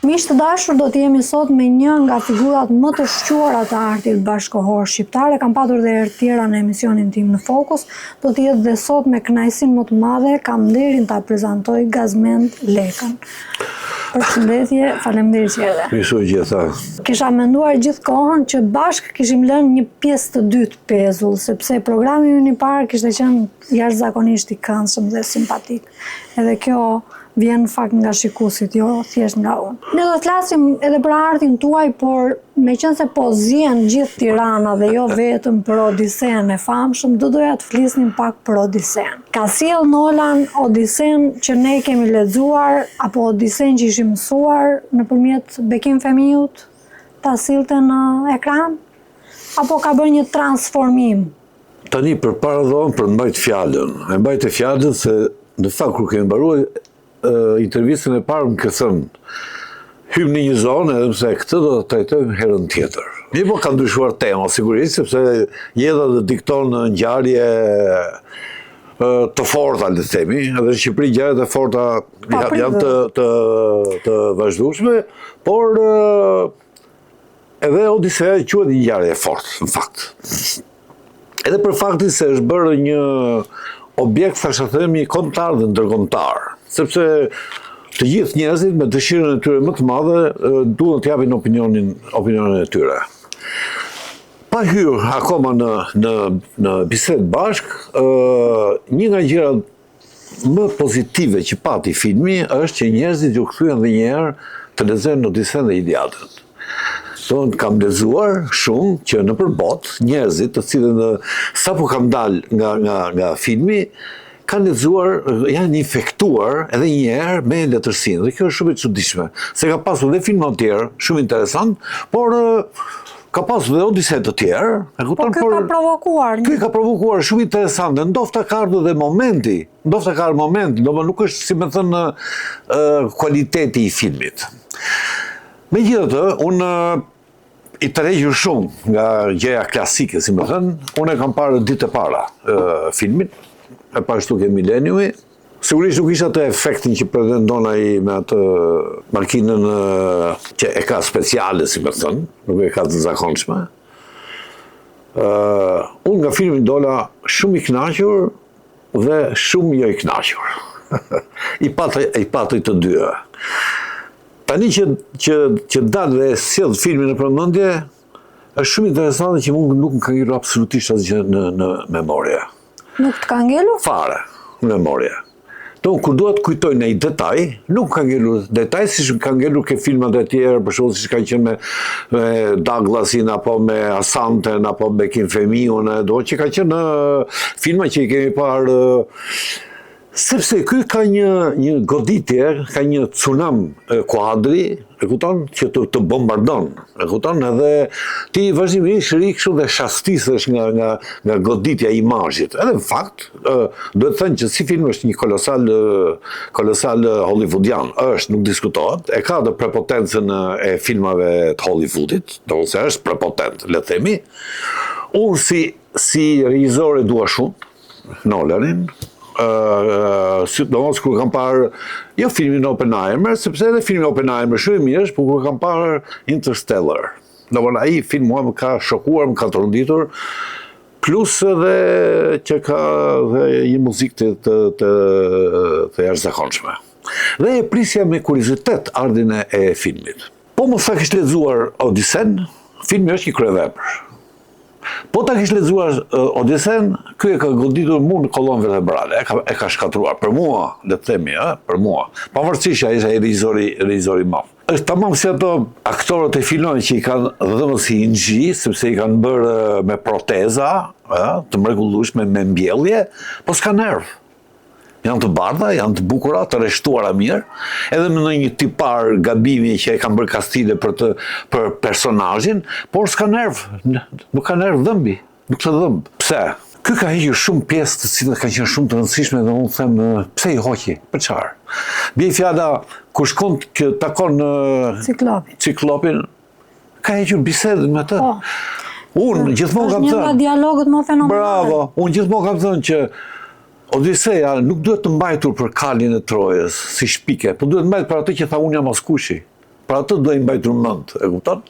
Miq të dashur, do të jemi sot me një nga figurat më të shquara të artit bashkëkohor shqiptar. Kam patur dhe herë tjera në emisionin tim në Fokus. Do të jetë dhe sot me kënaqësinë më të madhe kam nderin ta prezantoj Gazmend Lekën. Përshëndetje, faleminderit që erdhe. Mirë gjitha. Kisha menduar gjithkohën që bashkë kishim lënë një pjesë të dytë pezull, sepse programi ynë i parë kishte qenë jashtëzakonisht i këndshëm dhe simpatik. Edhe kjo vjen në fakt nga shikuesit, jo thjesht nga unë. Ne do të flasim edhe për artin tuaj, por meqense po zien gjithë Tirana dhe jo vetëm për Odisen e famshëm, do doja të flisnim pak për Odisen. Ka sjell Nolan Odisen që ne kemi lexuar, apo Odisen që ishim mësuar nëpërmjet Bekim Femiut, ta sillte në ekran, apo ka bërë një transformim? Tani përpara dhomë për mbajt fjalën. E mbajt fjalën se në fakt kur kemi mbaruar intervistën e parë më thënë, hym në një zonë edhe pse këtë do të trajtojmë herën tjetër. Mirë, po ka ndryshuar tema sigurisht, sepse jeta do dikton ngjarje të forta, le të themi, edhe në Shqipëri ngjarjet e forta janë të vazhdueshme, por edhe Odiseja quhet një ngjarje e fortë, në fakt. Edhe për faktin se është bërë një objekt, thashë themi, kombëtar dhe ndërkombëtar. Sepse të gjithë njerëzit me dëshirën e tyre më të madhe duhet të japin opinionin e tyre. Pa hyrë akoma në bisedë bashk, një nga gjërat më pozitive që pati filmi është që njerëzit ju kthyen edhe një herë të lexojnë Odisen dhe Iliadën. Kam lexuar shumë që nëpër botë njerëzit të cilët sapo kam dalë nga filmi kanë lexuar, janë infektuar edhe një herë me letërsinë. Dhe kjo është shumë e çuditshme, se ka pasur dhe filma të tjerë shumë interesant, por ka pasur dhe Odise të tjerë. Po kjo ka provokuar. Kjo ka provokuar shumë interesante. Ndofta ka ardhur dhe momenti. Nuk është, si më thënë, kualiteti i filmit. Megjithatë, unë i tërhequr shumë nga gjëja klasike, si më thënë, unë e kam parë ditë e para filmin, e pashtu ke Mileniumi. Sigurisht nuk isha të efektin që pretendon ai me atë makinën që e ka speciale, si më thënë, nuk e ka të zakonshme. Unë nga filmi dola shumë i kënaqur dhe shumë jo i kënaqur. I patri të dyja. Tani që dalë dhe sjell filmin në përmendje, është shumë interesante që nuk më ka ngjitur absolutisht asgjë në memorie. Nuk të ka ngelur? Fare, në memorie. Kur duhet kujtoj në i detaj, nuk ka ngelur detaj, si që ka ngelur ke filmat e tjerë, për shumë si që ka qenë me Douglasin, apo me Asanten, apo me Bekim Femiun, që ka qenë filma që i kemi parë. Sepse ky ka një goditje, ka një tsunam kuadri, e kupton, që të bombardon, e kupton, edhe ti vazhdimisht kështu dhe shastisesh nga goditja e imazhit. Edhe në fakt, duhet të thënë që si film është një kolosal hollywoodian, është, nuk diskutohet, e ka dhe prepotencën e filmave të Hollywoodit, do të thënë është prepotent, le të themi. Unë si regjisor e dua shumë Nolanin. Sidomos kur kam parë jo filmin Oppenheimer, sepse edhe filmi Oppenheimer shumë i mirë është, por kur kam parë Interstellar. Ai film mua më ka shokuar, më ka tronditur, plus edhe që ka dhe një muzikë të jashtëzakonshme. Dhe e prisja me kuriozitet ardhin e filmit. Po mos ta kish lexuar Odisen, filmi është një kryevepër. Po ta kish lexuar Odisen, ky e ka goditur mua në kollonë vertebrale, e ka shkatruar për mua, le të themi, për mua. Pavarësisht ai ishte regjisor i madh. Është tamam si ato aktorët e filmave që i kanë dhënë si ingji, sepse i kanë bërë me proteza, të mrekullueshme me mbjellje, po s'ka nerv. Janë të bardha, janë të bukura, të rreshtuara mirë, edhe me një tipar gabimi që e kanë bërë kastile për personazhin, por s'ka nerv, nuk ka nerv dhëmbi, nuk ka dhëmb. Pse? Ky ka hequr shumë pjesë të cilat kanë qenë shumë të rëndësishme dhe unë them, pse i hoqi? Për çfarë? Bie fjala kur shkon që takon Ciklopin, ka hequr bisedën me atë. Unë gjithmonë kam thënë. Një nga dialogët më fenomenale. Bravo, unë gjithmonë kam thënë që Odiseja nuk duhet të mbajtur për kalin e Trojës, si shpike, po duhet mbajtur për atë që tha unë jam askushi. Pra atë do i mbajtur mend, e kupton?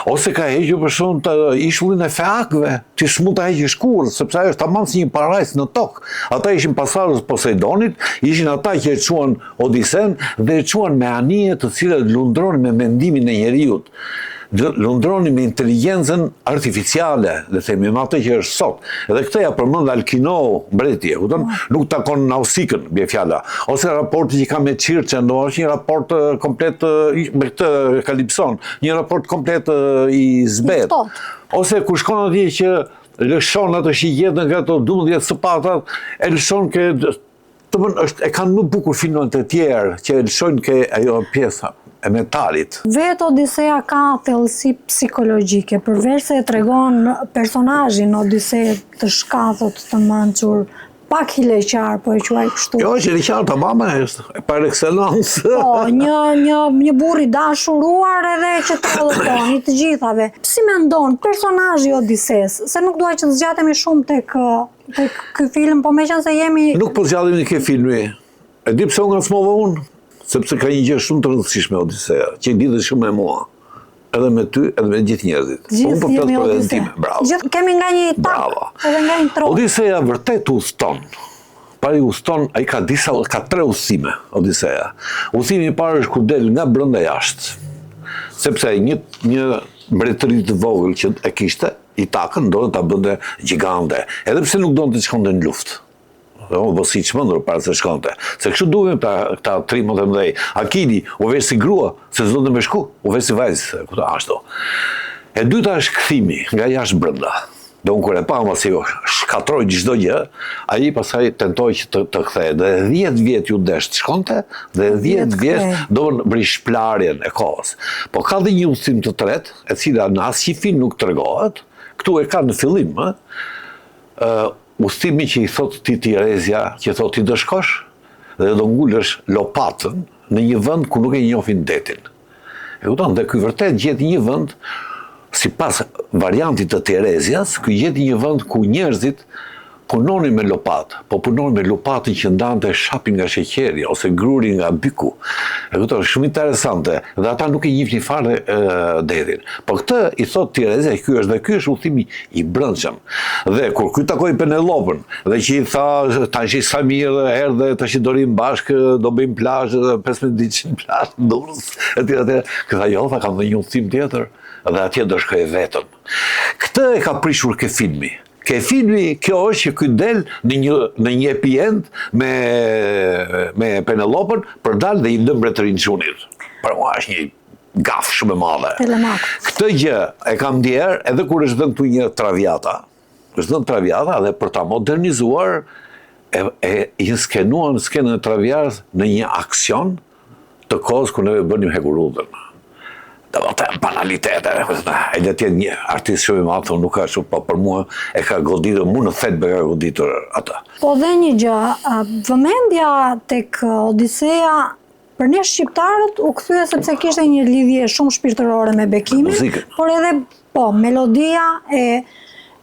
Ose ka hequr për shembull të ishullin e feakëve, ti s'mund ta heqësh kurrë, sepse ajo është tamam si një parajs në tokë. Ata ishin pasardhës Poseidonit, ishin ata që e çuan Odisen dhe e çuan me anije të cilat lundronin me mendimin e njeriu. Lundronin me inteligjencën artificiale, le themi, me atë që është sot. Edhe këtë ja përmend Alkino, mbreti, e kupton? Nuk takon Nausikën, bie fjala. Ose raporti që ka me Çirçën, do është një raport komplet me këtë Kalipson, një raport komplet i zbet. Ose kur shkon atje që lëshon ato shigjet nga ato 12 sapatat, e lëshon ke e kanë më bukur filmat të tjerë që e lëshojnë ke ajo pjesa e metalit. Vetë Odiseja ka thellësi psikologjike, përveç se e tregon personazhin Odisej të shkathët, të mençur, pak hileqar, po e quaj kështu. Jo, që hileqar tamam është, par excellence. Po, një burr i dashuruar edhe që trollon i të gjithave. Si mendon personazhi Odises, se nuk dua që të zgjatemi shumë tek ky film, po meqense jemi nuk po zgjatemi tek filmi. E di pse unë ngacmova unë, sepse ka një gjë shumë të rëndësishme Odiseja, që lidhet shumë me mua. Edhe me ty, edhe me gjithë njerëzit. Unë po flas për veten time. Bravo. Gjithë kemi nga një tak, edhe nga një tro. Odiseja vërtet udhton. Pari udhton, ai ka 3 udhësime, Odiseja. Udhësimi i parë është kur del nga brenda jashtë. Sepse një mbretëri të vogël që e kishte, i takën donte ta bënte gjigante, edhe pse nuk donte të shkonte në luftë. Po si çmendur para se shkonte. Se kështu duhen këta trimët e mëdhej. Akili u vesh si grua, se s'donte me shku, u vesh si vajzë, ashtu. E dyta është kthimi nga jashtë brenda. Do unë kur e pam si shkatroi çdo gjë, ai pastaj tentoi që të kthehej. Dhe 10 vjet ju desh të shkonte dhe 10 vjet do bëri shplarjen e kohës. Po ka dhe një udhëtim të tretë, e cila në asnjë film nuk tregohet. Ktu e ka në fillim, udhëtimi që i thot ti Tirezja, që thot ti do shkosh dhe do ngulësh lopatën në një vend ku nuk e njohin detin. E kupton, dhe ky vërtet gjeti një vend, sipas variantit të Tirezjas, ky gjeti një vend ku njerëzit punonin me lopatë, po punonin me lopatën që ndante shapin nga sheqeri ose grurin nga byku. E kupton, shumë interesante, dhe ata nuk e njihnin fare detin. Po këtë i thot Tirezja, ky është udhëtimi i brendshëm. Dhe kur ky takoi Penelopën, dhe që i tha tash sa mirë erdhe, tash do rim bashkë, do bëjmë plazh, 15 ditë në plazh në Durrës, etj. Këta jo, tha kam dhe një udhëtim tjetër, dhe atje do shkoj vetëm. Këtë e ka prishur ke filmi. Ke filmi, kjo është që ky del në një epient me Penelopën për dal dhe i lë mbretërinë çunit. Për mua është një gaf shumë e madhe. Këtë gjë e kam ndjer edhe kur është dhënë këtu një traviata. Është dhënë traviata dhe për ta modernizuar i skenuan skenën e traviatës në një aksion të kohës kur ne bënim Hekurudën. Dhe më të banalitete, e le tjetë një artist shumë i madh, nuk ka shumë, po për mua e ka goditur, mu në thelbe ka goditur ata. Po dhe një gjë, vëmendja tek Odiseja për ne shqiptarët u kthye sepse kishte një lidhje shumë shpirtërore me bekimin, por edhe melodia e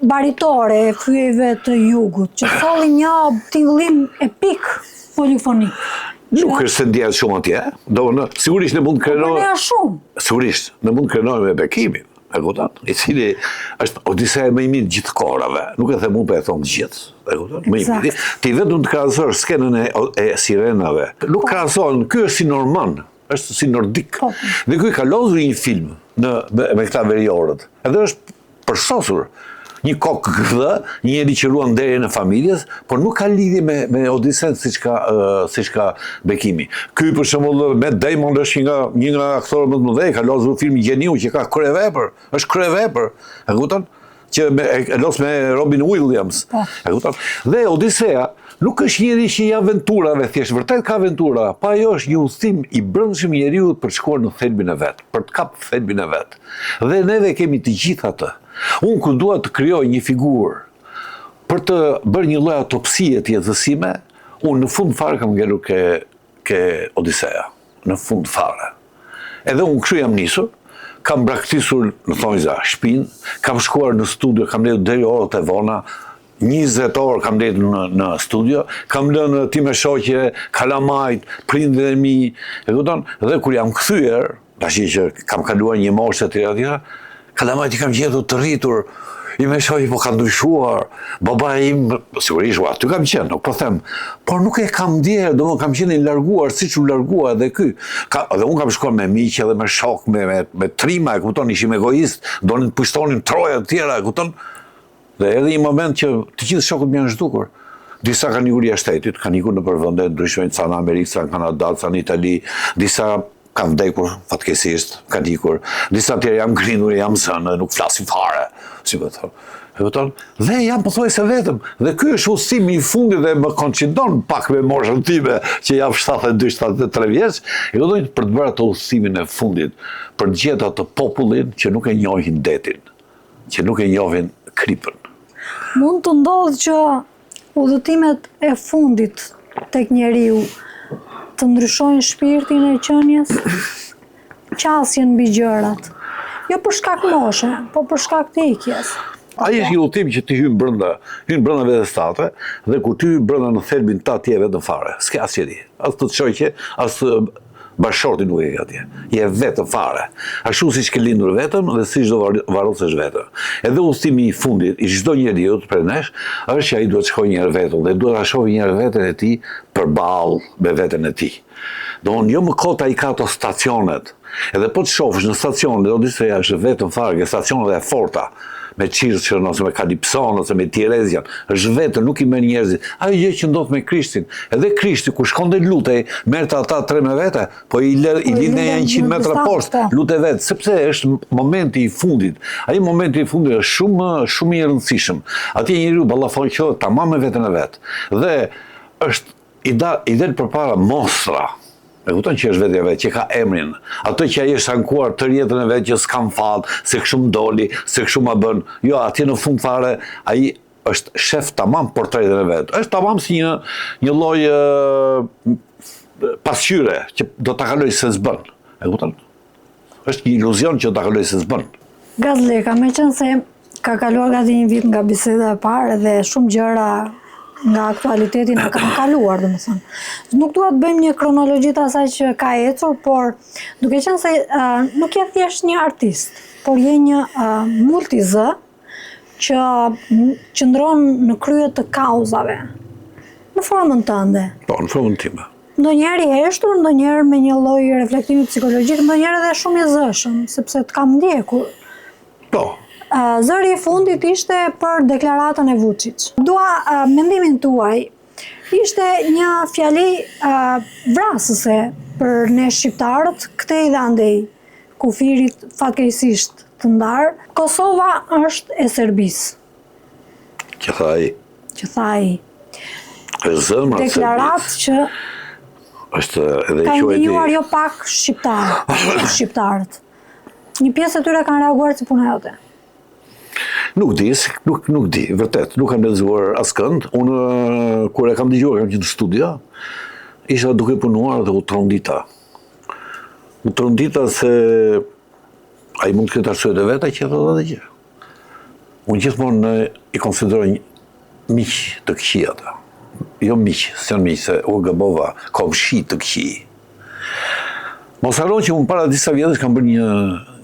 baritore e fyejve të jugut, që solli një tingëllim epik polifonik. Nuk është se ndjehet shumë atje, sigurisht ne mund të krenojmë. Sigurisht, ne mund të krenojmë me bekimin, e kupton? I cili është Odiseja më i mirë gjithë kohërave. Nuk e them unë, po e thon të gjithë, e kupton? Më i mirë. Ti vetëm të krahasosh skenën e sirenave. Nuk krahasohen, ky është si norman, është si nordik. Dhe ky ka lozur një film me këta veriorët. Edhe është përsosur. Një kokë gdhë, njëri që ruan derën e familjes, por nuk ka lidhje me Odisen siç ka bekimi. Ky për shembull me Damon është një nga aktorët më të mëdhenj, ka lozur film Gjeniu që ka kryevepër, është kryevepër, e kupton? Që e los me Robin Williams, e kupton? Dhe Odiseja nuk është njëri që i aventurave thjesht, vërtet ka aventura, pa ajo është një udhëtim i brendshëm i njeriu për të shkuar në thelbin e vet, për të kapur thelbin e vet. Dhe neve kemi të gjithë atë. Unë kur dua të krijoj një figurë për të bërë një lloj autopsie të jetësime, unë në fund fare kam ngelur ke Odiseja, në fund fare. Edhe unë kështu jam nisur, kam braktisur në thonjza shtëpinë, kam shkuar në studio, kam lënë deri orët e vona, 20 orë kam lënë në studio, kam lënë ti me shoqe, kalamajt, prindërit e mi, e kupton? Dhe kur jam kthyer, tash që kam kaluar një moshë të tjera, kalamajt i kam gjetur të rritur, i me shohi po ka ndryshuar, baba im, sigurisht, aty kam qenë, nuk po them, por nuk e kam ndjerë, do më kam qenë i larguar, si që u largua edhe ky. Dhe unë kam shkuar me miqe dhe me shok, me trima, e kupton, ishim egoist, donin të pushtonin troja të tjera, e kupton. Dhe edhe një moment që të gjithë shokët më janë zhdukur. Disa kanë ikur jashtë shtetit, kanë ikur në përvende ndryshme, ca në Amerikë, ca në Kanada, ca në Itali, disa kanë vdekur fatkeqësisht, kanë ikur. Disa tjerë jam ngrindur, jam zënë, nuk flasin fare, si po thon. Dhe jam pothuajse vetëm. Dhe ky është udhëtimi i fundit dhe më koincidon pak me moshën time, që jam 72-73 vjeç, e do për të bërë atë udhëtimin e fundit, për të gjetur atë popullin që nuk e njohin detin, që nuk e njohin kripën. Mund të ndodhë që udhëtimet e fundit tek njeriu të ndryshojnë shpirtin e qenies, qasjen mbi gjërat. Jo për shkak moshe, po për shkak të ikjes. Ai është një udhëtim që ti hyn brenda vetes tate, dhe kur ty hyn brenda në thelbin ta ti je vetëm fare. S'ka asgjë ti. As të shoqje, as bashorti nuk e ke atje. Je vetëm fare. Ashtu siç ke lindur vetëm dhe siç do varrosesh vetëm. Edhe udhëtimi i fundit i çdo njeriu prej nesh është që ai duhet të shkojë një herë vetëm dhe duhet ta shohë një herë veten e tij përballë me veten e tij. Domthonjë jo më kota i ka ato stacionet. Edhe po të shohësh në stacione, do të thëjë është vetëm fare, që stacionet e forta, me Çirçën ose me Kalipson ose me Tiresian, është vetëm, nuk i merr njerëzit. Ajo gjë që ndodh me Krishtin. Edhe Krishti kur shkonte lutej, merrte ata 3 me vete, po i lindej 100 metra poshtë, lutej vetë, sepse është momenti i fundit. Ai momenti i fundit është shumë i rëndësishëm. Atje njeriu ballafaqohet tamam me veten e vet. Dhe është i del përpara mostra. E kupton që është vetja vetë, që ka emrin. Ato që ai është ankuar të jetën e vetë që s'kam fallë, se kështu më doli, se kështu ma bën. Jo, atje në fund fare, ai është shef tamam portretin e vetë. Është tamam si një lloj pasqyre që do ta kaloj se s'bën. E kupton? Është një iluzion që do ta kaloj se s'bën. Gazleka, meqense ka kaluar gati një vit nga biseda e parë dhe shumë gjëra nga aktualiteti na kanë kaluar, domethënë. Nuk dua të bëjmë një kronologji të asaj që ka ecur, por duke qenë se nuk je thjesht një artist, por je një multizë që qëndron në krye të kauzave, në formën tënde. Po, në formën time. Ndonjëherë i heshtur, ndonjëherë me një lloj reflektimi psikologjik, ndonjëherë edhe shumë i zëshëm, sepse të kam ndjekur. Po. Zëri i fundit ishte për deklaratën e Vučić. Dua mendimin tuaj. Ishte një fjali vrasëse për ne shqiptarët, këtej dhe andej, kufirit fatkeqësisht të ndarë. Kosova është e Serbisë. Që tha ai. Deklaratë që është edhe ka indijuar jo pak shqiptarët. Një pjesë e tyre kanë reaguar si puna jote. Nuk di, vërtet, nuk kam lexuar askënd. Unë, kur e kam dëgjuar, kam qenë në studio, isha duke punuar dhe u trondita. U trondita se ai mund të ketë arsyet e veta që thotë atë gjë. Unë gjithmonë i konsideroj miq të këqij ata. Jo miq, s'janë miq, se u gabova, komshi të këqij. Mos harro që unë para disa vjetësh kam bërë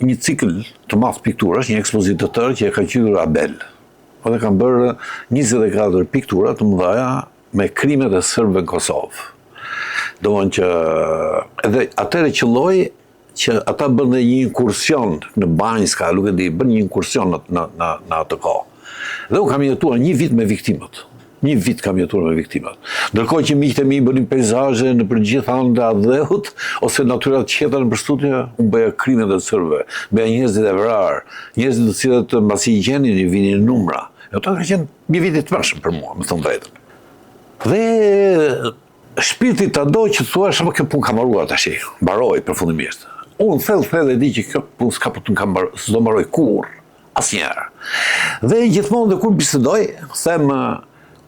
një cikël të madh pikturash, një ekspozit të tërë që e ka quajtur Abel. Po dhe kam bërë 24 piktura të mëdha me krimet e serbëve në Kosovë. Domthonjë që edhe atëre qelloi që ata bën një inkursion në Banjska, nuk e di, bën një inkursion në atë kohë. Dhe unë kam jetuar një vit me viktimët. Një vit kam jetuar me viktimat. Ndërkohë që miqtë e mi bënin peizazhe në përgjithë anët e adheut, ose natyrat qeta në përstutje, unë bëja krimet e serbëve, bëja njerëzit e vrarë, njerëzit të cilët mbasi i gjenin i vinin numra. E ata ka qenë një vit i tmerrshëm për mua, më thënë drejtën. Dhe shpirti ta doj që thua apo kjo punë ka mbaruar tash, mbaroi përfundimisht. Unë thellë e di që kjo punë s'ka s'do mbaroj kurrë, asnjëherë. Dhe gjithmonë dhe kur bisedoj, them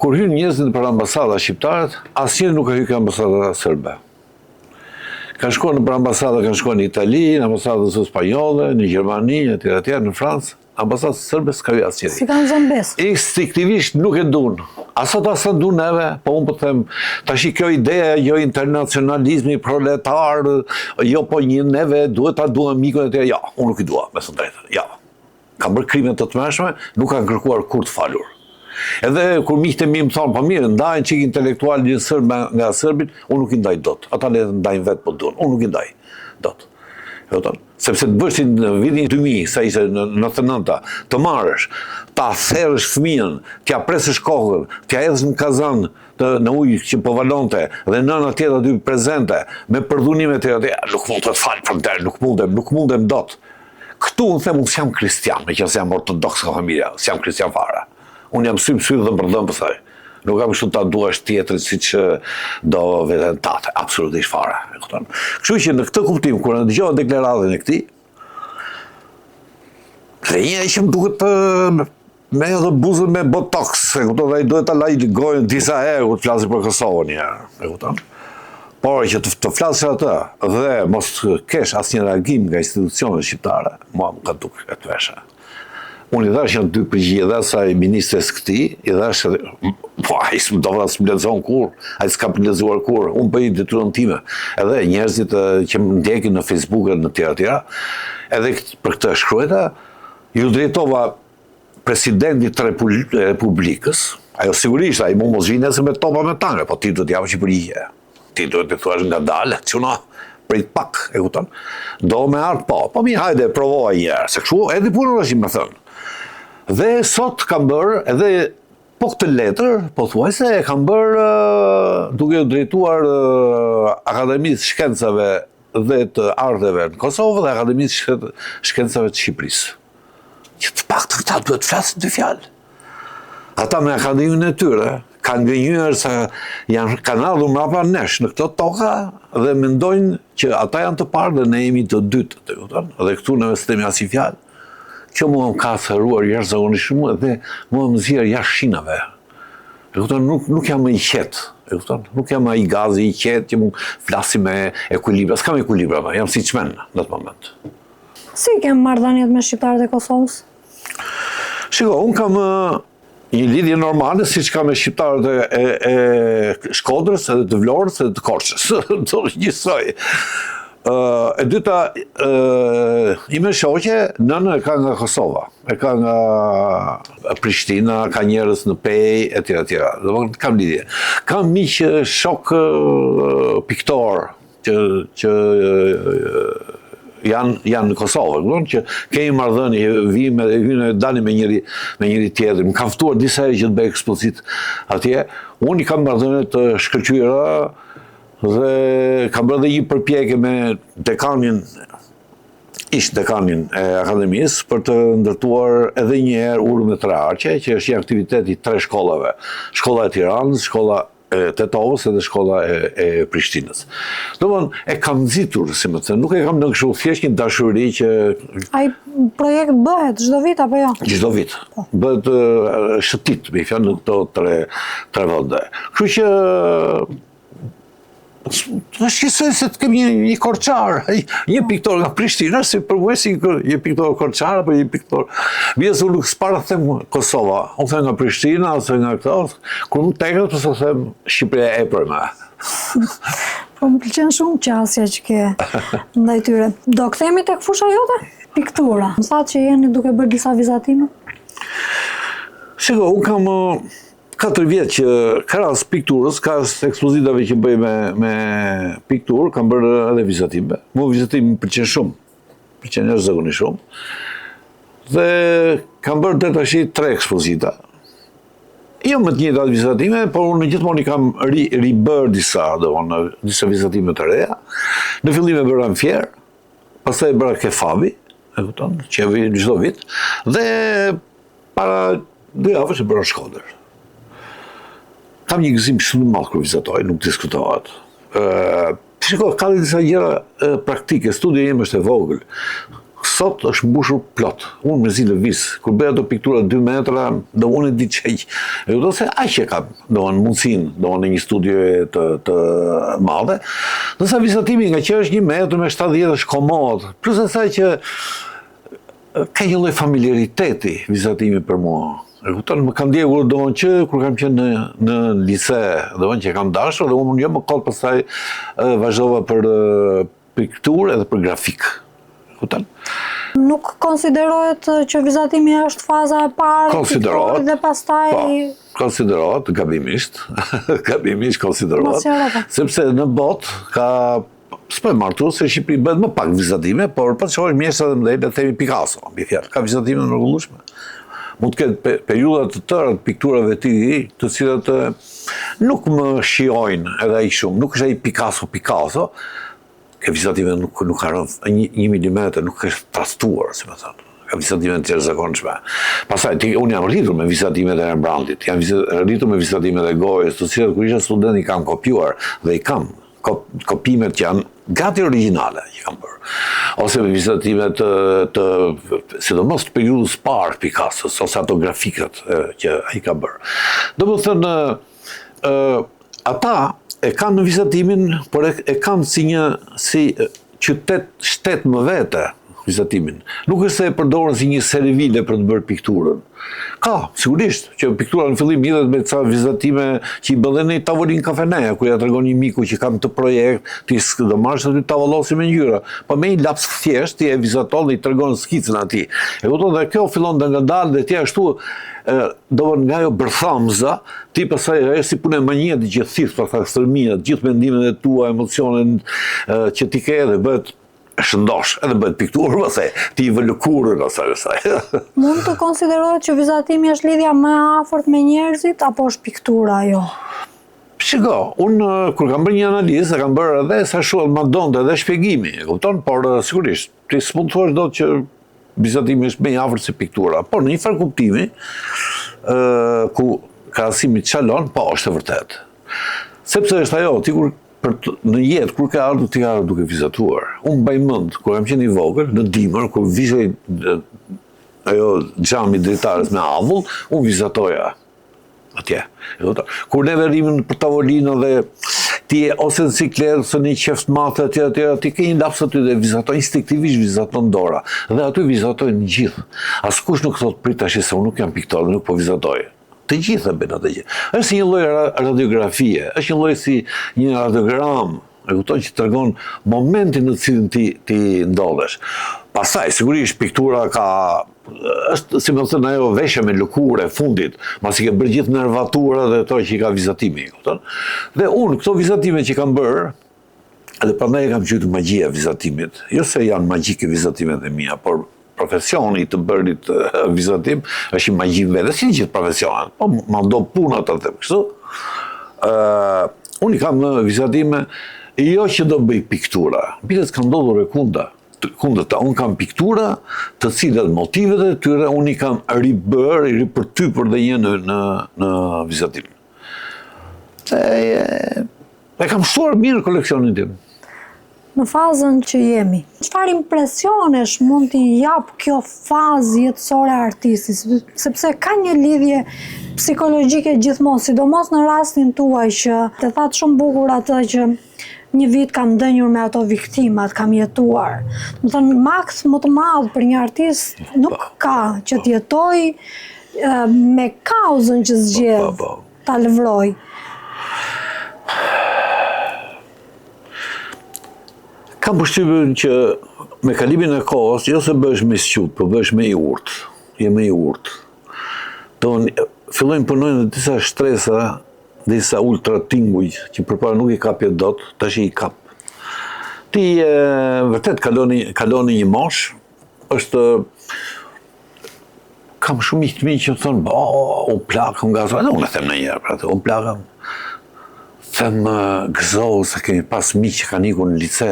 kur hyn njerëzit për ambasada shqiptarët, asnjë nuk e hyj ambasada serbe. Kanë shkuar në ambasada, kanë shkuar në Itali, në ambasadën spanjolle, në Gjermani, etj, në Francë, ambasadës serbe s'ka hyrë asnjëri. Si kanë zënë besë. Instinktivisht nuk e duan. Asa du neve, po unë po them, tash kjo ideja, jo internacionalizmi proletar, jo po një neve, duhet ta duhem mikun e tjerë, ja, unë nuk i dua, me së drejtë, ja. Kam bërë krime të tmeshme, nuk kanë kërkuar kur të falur. Edhe kur miqtë mi më thonë, po mirë, ndajnë çik intelektual një sërb nga sërbit, unë nuk i ndaj dot. Ata le të ndajnë vetë po duan, unë nuk i ndaj dot. Sepse të bështin në vitin 2000, sa ishte në 99, të marrësh, ta therrësh fëmijën, t'ja presësh kokën, t'ja hedhësh në kazan në ujë që po valonte, dhe nëna tjetër aty prezente, me përdhunime të tjera, nuk mund të fal për der, nuk mundem dot. Këtu unë them, unë s'jam kristian, me që s'jam ortodoks ka familja, s'jam kristian fare. Unë jam symë dhe përdhëm pëthaj. Nuk kam kështu ta duash tjetërit si që do veten tate, absolutisht fare. Kështu që në këtë kuptim, kur në dëgjova deklaratën e këtij, dhe një që më duket me edhe buzën me botox, dhe i duhet ta laj gojën disa herë kur të flasë për Kosovën një herë. Por që të flasë atë dhe mos kesh asnjë reagim nga institucionet shqiptare, mua më ka duket e tveshe. Unë i dhash janë dy përgjigje, dhe asaj ministres këtij, i dhash po ai s'm do vras më lexon kur, ai s'ka lezuar kur, unë bëj detyrën time. Edhe njerëzit që më ndjekin në Facebook e në tjera, edhe për këtë shkruajta, ju drejtova presidentit të Republikës, ajo sigurisht ai mund mos vinë me topa me tanke, po ti do të japësh përgjigje. Ti do të thuash ngadalë, çuna prit pak, e kupton? Do me art po mi hajde provoj një herë, se kështu edhe punën është më thënë. Dhe sot kam bërë edhe po këtë letër, po thuajse e kam bërë duke u drejtuar Akademisë Shkencave dhe të Arteve në Kosovë dhe Akademisë Shkencave të Shqipërisë. Që të paktën këta duhet të flasin dy fjalë. Ata me akademinë e tyre kanë gënjur se kanë ardhur mbrapa nesh në këto toka dhe mendojnë që ata janë të parë dhe ne jemi të dytë, e kupton? Dhe këtu ne s'kemi asnjë fjalë. Kjo mua më ka thëruar jashtëzakonisht shumë dhe mua më nxjerr jashtë shinave. E kupton, nuk jam më i qetë, e kupton? Nuk jam ai gazi i qetë që mund flasi me ekuilibra. S'kam ekuilibra, jam si çmen në atë moment. Si kemë marrëdhëniet me shqiptarët e Kosovës? Shiko, unë kam një lidhje normale, si që kam me shqiptarët e Shkodrës, edhe të Vlorës, edhe të Korçës. Do njësoj. E dyta, ime shoqe, nënë e ka nga Kosova, e ka nga Prishtina, ka njerëz në Pej, etj. Kam lidhje. Kam miq shok piktor që janë në Kosovë, që kemi marrëdhënie, vime dhe hynë dalin me njëri tjetër. Më kanë ftuar disa herë që të bëj ekspozit atje. Unë i kam marrëdhënie të shkëlqyera dhe kam bërë dhe një përpjekje me dekanin e akademisë për të ndërtuar edhe një herë urën e Treharqe, që është një aktivitet i 3 shkollave. Shkolla e Tiranës, shkolla e Tetovës edhe shkolla e Prishtinës. Domthon e kam nxitur, si më thënë, nuk e kam në kështu thjesht një dashuri që ai projekt bëhet çdo vit apo jo? Çdo vit. Bëhet shëtit, me fjalë në këto 3 vende. Kështu që shqisoj se të kemi një korçar, një piktor nga Prishtina, si përvoj si një piktor korçar, apo një piktor. Vjes unë nuk s'para them Kosova, unë them nga Prishtina, ose nga këto, kur nuk teket, përse them Shqipëria e përme. Po më pëlqen shumë qasja që ke ndaj tyre. Do kthehemi tek fusha jote? Piktura. Më thatë që jeni duke bërë disa vizatime? Shiko, unë kam 4 vjetë që krahas pikturës, krahas ekspozitave që bëj me pikturë, kam bërë edhe vizatime. Mua vizatimi më pëlqen shumë, pëlqen jashtëzakonisht shumë. Dhe kam bërë deri tash 3 ekspozita. Jo më të njëjtat vizatime, por unë gjithmonë i kam ribërë disa vizatime të reja. Në fillim e bëra në Fier, pastaj e bëra Kefavi, e kupton, që e vjen çdo vit, dhe para 2 javësh e bëra në Shkodër. Kam një gëzim shumë madh kur vizatoj, nuk diskutohet. Shiko, ka disa gjëra praktike, studia ime është e vogël. Sot është mbushur plot. Unë me zi lëviz, kur bëja ato piktura 2 metra, do unë e di çeq. E do se aq e kam, do në mundsinë, do në një studio të madhe. Do sa vizatimi nga që është 1 metër me 70 është komod. Plus asaj që ka një lloj familiariteti vizatimi për mua. E kupton, më kanë ndjekur domthonjë që kur kam qenë në lice, domthonjë që kam dashur dhe unë jo më koll pastaj vazhdova për pikturë edhe për grafik. E kupton? Nuk konsiderohet që vizatimi është faza e parë e pikturës dhe pastaj konsiderohet gabimisht, gabimisht konsiderohet, sepse në botë ka s'po e martu se Shqipëri bëhet më pak vizatime, por po të shohësh mjeshtra të mëdhenj, le të themi Picasso, mbi fjalë, ka vizatime të mrekullueshme. Mund të ketë periudha të tëra të pikturave të tij, të cilat nuk më shijojnë edhe ai shumë, nuk është ai Picasso, ke vizatime nuk ka rënë 1 milimetër, nuk është trastuar, si më thonë. Ka vizatime të jashtëzakonshme. Pastaj unë jam rritur me vizatimet e Rembrandtit, jam rritur me vizatimet e Goyes, të cilat kur isha student i kam kopjuar dhe i kam kopimet që janë gati origjinale që kam bërë. Ose me vizatimet të sidomos të periudhës parë Picassos, ose ato grafikat që ai ka bërë. Domethënë, ata e kanë në vizatimin, por e kanë si shtet më vete vizatimin. Nuk është se e përdorën si një servile për të bërë pikturën. Ka, sigurisht, që piktura në fillim lidhet me ca vizatime që i bën në tavolinë kafeneja, ku ja tregon një miku që kam të projekt, ti do marrësh aty tavollosi me ngjyra, po me një laps thjesht ti e vizaton dhe i tregon skicën atij. E kupton, dhe kjo fillon të ngadalë dhe ti ashtu nga ajo bërthamza, ti pastaj është si punë manje të gjithë thith, për ta stërmia, të gjithë mendimet e tua, emocionet që ti ke dhe bëhet shëndosh, edhe bëhet pikturë, pastaj ti i vë lëkurën asaj. Mund të konsiderohet që vizatimi është lidhja më e afërt me njerëzit apo është piktura ajo? Shiko, unë kur kam bërë një analizë, kam bërë edhe sa shumë më donte edhe shpjegimi, e kupton, por sigurisht, ti s'mund të thuash dot që vizatimi është më i afërt se piktura, por në një farë kuptimi, ku krahasimi çalon, po është e vërtet. Sepse është ajo, ti kur në jetë, kur ka ardhur, ti ka ardhur duke vizatuar. Unë mbaj mend, kur kam qenë i vogël, në dimër, kur vizoj ajo xhami dritares me avull, unë vizatoja atje. Kur neve rrimin për tavolinë dhe ti ose në cikletë, ose në qeft matë, ti ke një laps aty dhe vizaton, instinktivisht vizaton dora. Dhe aty vizatojnë gjithë. Askush nuk thot prit tash se unë nuk jam piktor, nuk po vizatoj. Të gjitha bëjnë atë gjë. Është si një lloj radiografie, është një lloj si një radiogram, e kupton, që tregon momentin në cilin ti ndodhesh. Pastaj sigurisht piktura është si më thënë ajo veshja me lëkurë e fundit, pasi ke bërë gjithë nervatura dhe ato që i ka vizatimi, e kupton? Dhe unë këto vizatime që kam bërë, edhe prandaj e kam quajtur magjia e vizatimit. Jo se janë magjike vizatimet e mia, por profesioni të bërit vizatim është një magji vetë, si gjithë profesionet, po ma do punat atë kështu. Unë i kam vizatime, jo që do bëj piktura, bilet ka ndodhur e kundërta, unë kam piktura të cilat motivet e tyre unë i kam ripërtypur dhe një në vizatim. E kam shtuar mirë koleksionin tim. Në fazën që jemi, çfarë impresionesh mund t'i jap kjo fazë jetësore e artistit, sepse ka një lidhje psikologjike gjithmonë, sidomos në rastin tuaj që të thatë shumë bukur atë që një vit kam dënjur me ato viktimat, kam jetuar. Do të thënë, maks më të madh për një artist nuk ka që të jetoj me kauzën që zgjedh ta lëvroj. Kam përshtypjen që me kalimin e kohës, jo se bëhesh me squt, po bëhesh me i urtë. Je me i urtë. Fillojnë punojnë dhe disa shtresa, disa ultra tinguj, që përpara nuk i kapje dot, tash i kap. Ti vërtet kaloni një mosh, është kam shumë i të mi që thonë, u plakëm nga zonë, unë e them në njerë, u plakëm. Them gëzohu se kemi pas miq që kanë ikur në lice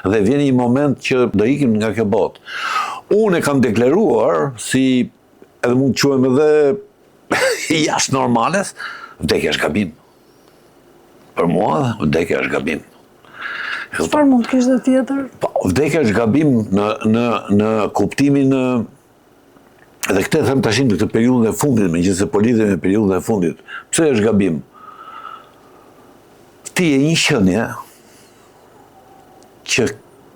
dhe vjen një moment që do ikim nga kjo botë. Unë e kam deklaruar si edhe mund të quhem edhe jashtë normales, vdekja është gabim. Për mua, vdekja është gabim. Çfarë mund të kishte tjetër? Vdekja është gabim në kuptimin edhe këtë them tash në këtë periudhën e fundit, megjithëse po lidhem me periudhën e fundit. Pse është gabim? Ti e një qenie që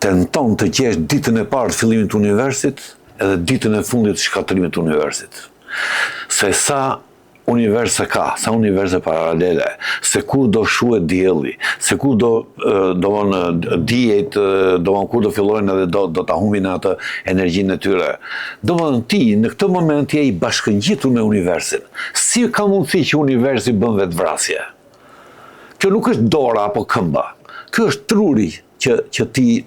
tenton të gjesh ditën e parë të fillimit të universit edhe ditën e fundit të shkatërimit të universit. se sa universe ka, sa universe paralele, se kur do shuhet dielli, se kur do dijet, kur do fillojnë edhe do ta humbin atë energjinë e tyre. Domethënë ti në këtë moment je i bashkëngjitur me universin. Si ka mundësi që universi bën vetvrasje? Kjo nuk është dora apo këmba. Kjo është truri që ti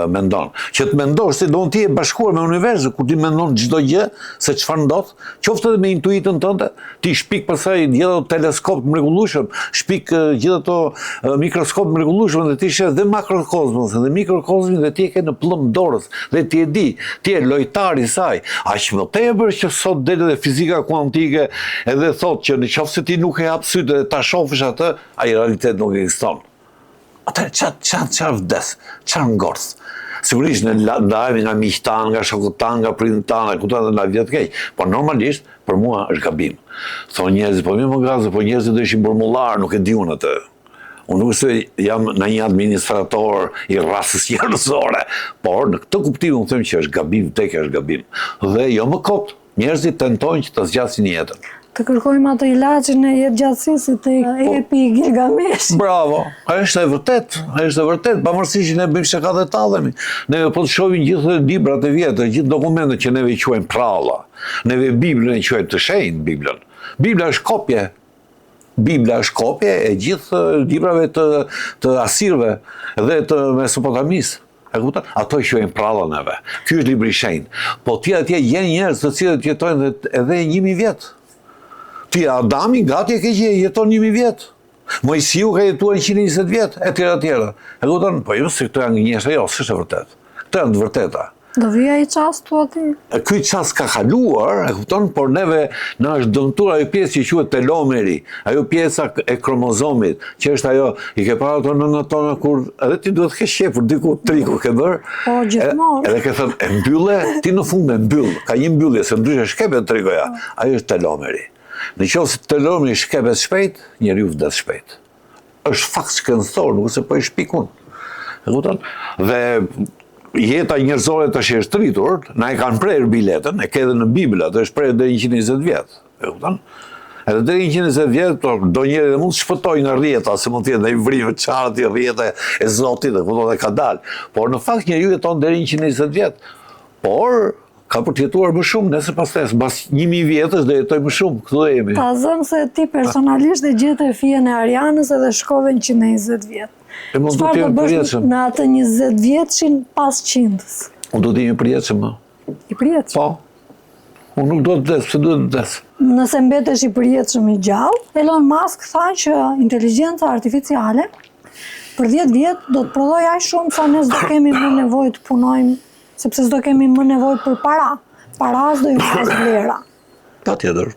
mendon. Që të mendosh se do ti e bashkuar me universin, kur ti mendon çdo gjë se çfarë ndodh, qoftë edhe me intuitën tënde, ti shpik pasaj gjithë ato teleskop të mrekullueshëm, shpik gjithë ato mikroskop të mrekullueshëm dhe ti sheh dhe makrokozmosin dhe mikrokozmin dhe ti e ke në plumb dorës dhe ti e di, ti je lojtar i saj. Aq më tepër që sot del edhe fizika kuantike edhe thotë që nëse ti nuk e hap sytë dhe ta shohësh atë, ai realitet nuk ekziston. Atëherë çfarë vdes, çfarë ngorth? Sigurisht ne ndajemi nga miqtë tanë, nga shokët tanë, nga prindërit tanë, kupton edhe na vjet keq, por normalisht për mua është gabim. Thonë njerëzit, po më gazë, po njerëzit do ishin burmullar, nuk e di unë atë. Unë nuk se jam në një administrator i rasës njerëzore, por në këtë kuptim unë them që është gabim, vdekja është gabim. Dhe jo më kot, njerëzit tentojnë që të zgjasin jetën. Të kërkojmë atë ilaçin e jetëgjatësisë të epi Gilgamesh. Bravo, është e vërtet, pavarësisht që ne bëjmë shaka dhe tallemi. Ne po të shohim gjithë librat e vjetër, gjithë dokumentet që neve i quajmë pralla. Neve Biblën e quajmë të shenjtë Biblën. Bibla është kopje. Bibla është kopje e gjithë librave të Asirëve dhe të Mesopotamisë. E kupton? Ato i quajmë pralla neve. Ky është libri i shenjtë. Po ti atje janë njerëz të cilët jetojnë edhe 1000 vjet. Ti Adami gati e ke gjë, jeton 1000 vjet. Mojsiu ka jetuar 120 vjet, etj. E kupton? Po jo se këto janë gënjeshtër, jo, s'është e vërtetë. Këto janë të vërteta. Do vija i çastu aty. Ky çast ka kaluar, e kupton, por neve na është dëmtuar ajo pjesë që quhet telomeri, ajo pjesa e kromozomit, që është ajo, i ke parë ato nëna tona kur edhe ti duhet të kesh shepur diku triku ke bër. Po gjithmonë. Edhe ke thënë e mbylle, ti në fund e mbyll. Ka një mbyllje se ndryshe shkepet trikoja. Ajo është telomeri. Në qoftë se telomeri shkepet shpejt, njeriu vdes shpejt. Është fakt shkencor, nuk se po i shpikun. E kupton? Dhe jeta njerëzore tash është rritur, na e kanë prerë biletën, e ke edhe në Bibël, atë është prerë deri 120 vjet. E kupton? Edhe deri 120 vjet, do njëri dhe mund të shpëtojë nga rrjeta, se mund të jetë ndaj vrimë çarti rrjeta e Zotit, e kupton, dhe ka dalë. Por në fakt njeriu jeton deri 120 vjet. Por ka për të jetuar më shumë, nëse pastaj mbas 1000 vjetësh do jetoj më shumë, këtu do jemi. Ta zëm se ti personalisht e gjete fije e Arianës edhe shkove 120 vjet. Çfarë do bësh në atë 20 vjetshin pas qindës? Unë do të jem i përjetshëm. I përjetshëm? Po. Unë nuk do të vdes, pse duhet të vdes? Nëse mbetesh i përjetshëm i gjallë, Elon Musk tha që inteligjenca artificiale për 10 vjet do të prodhojë aq shumë sa ne s'do kemi më nevojë të punojmë, sepse s'do kemi më nevojë për para. Para s'do ju pas vlera. Patjetër.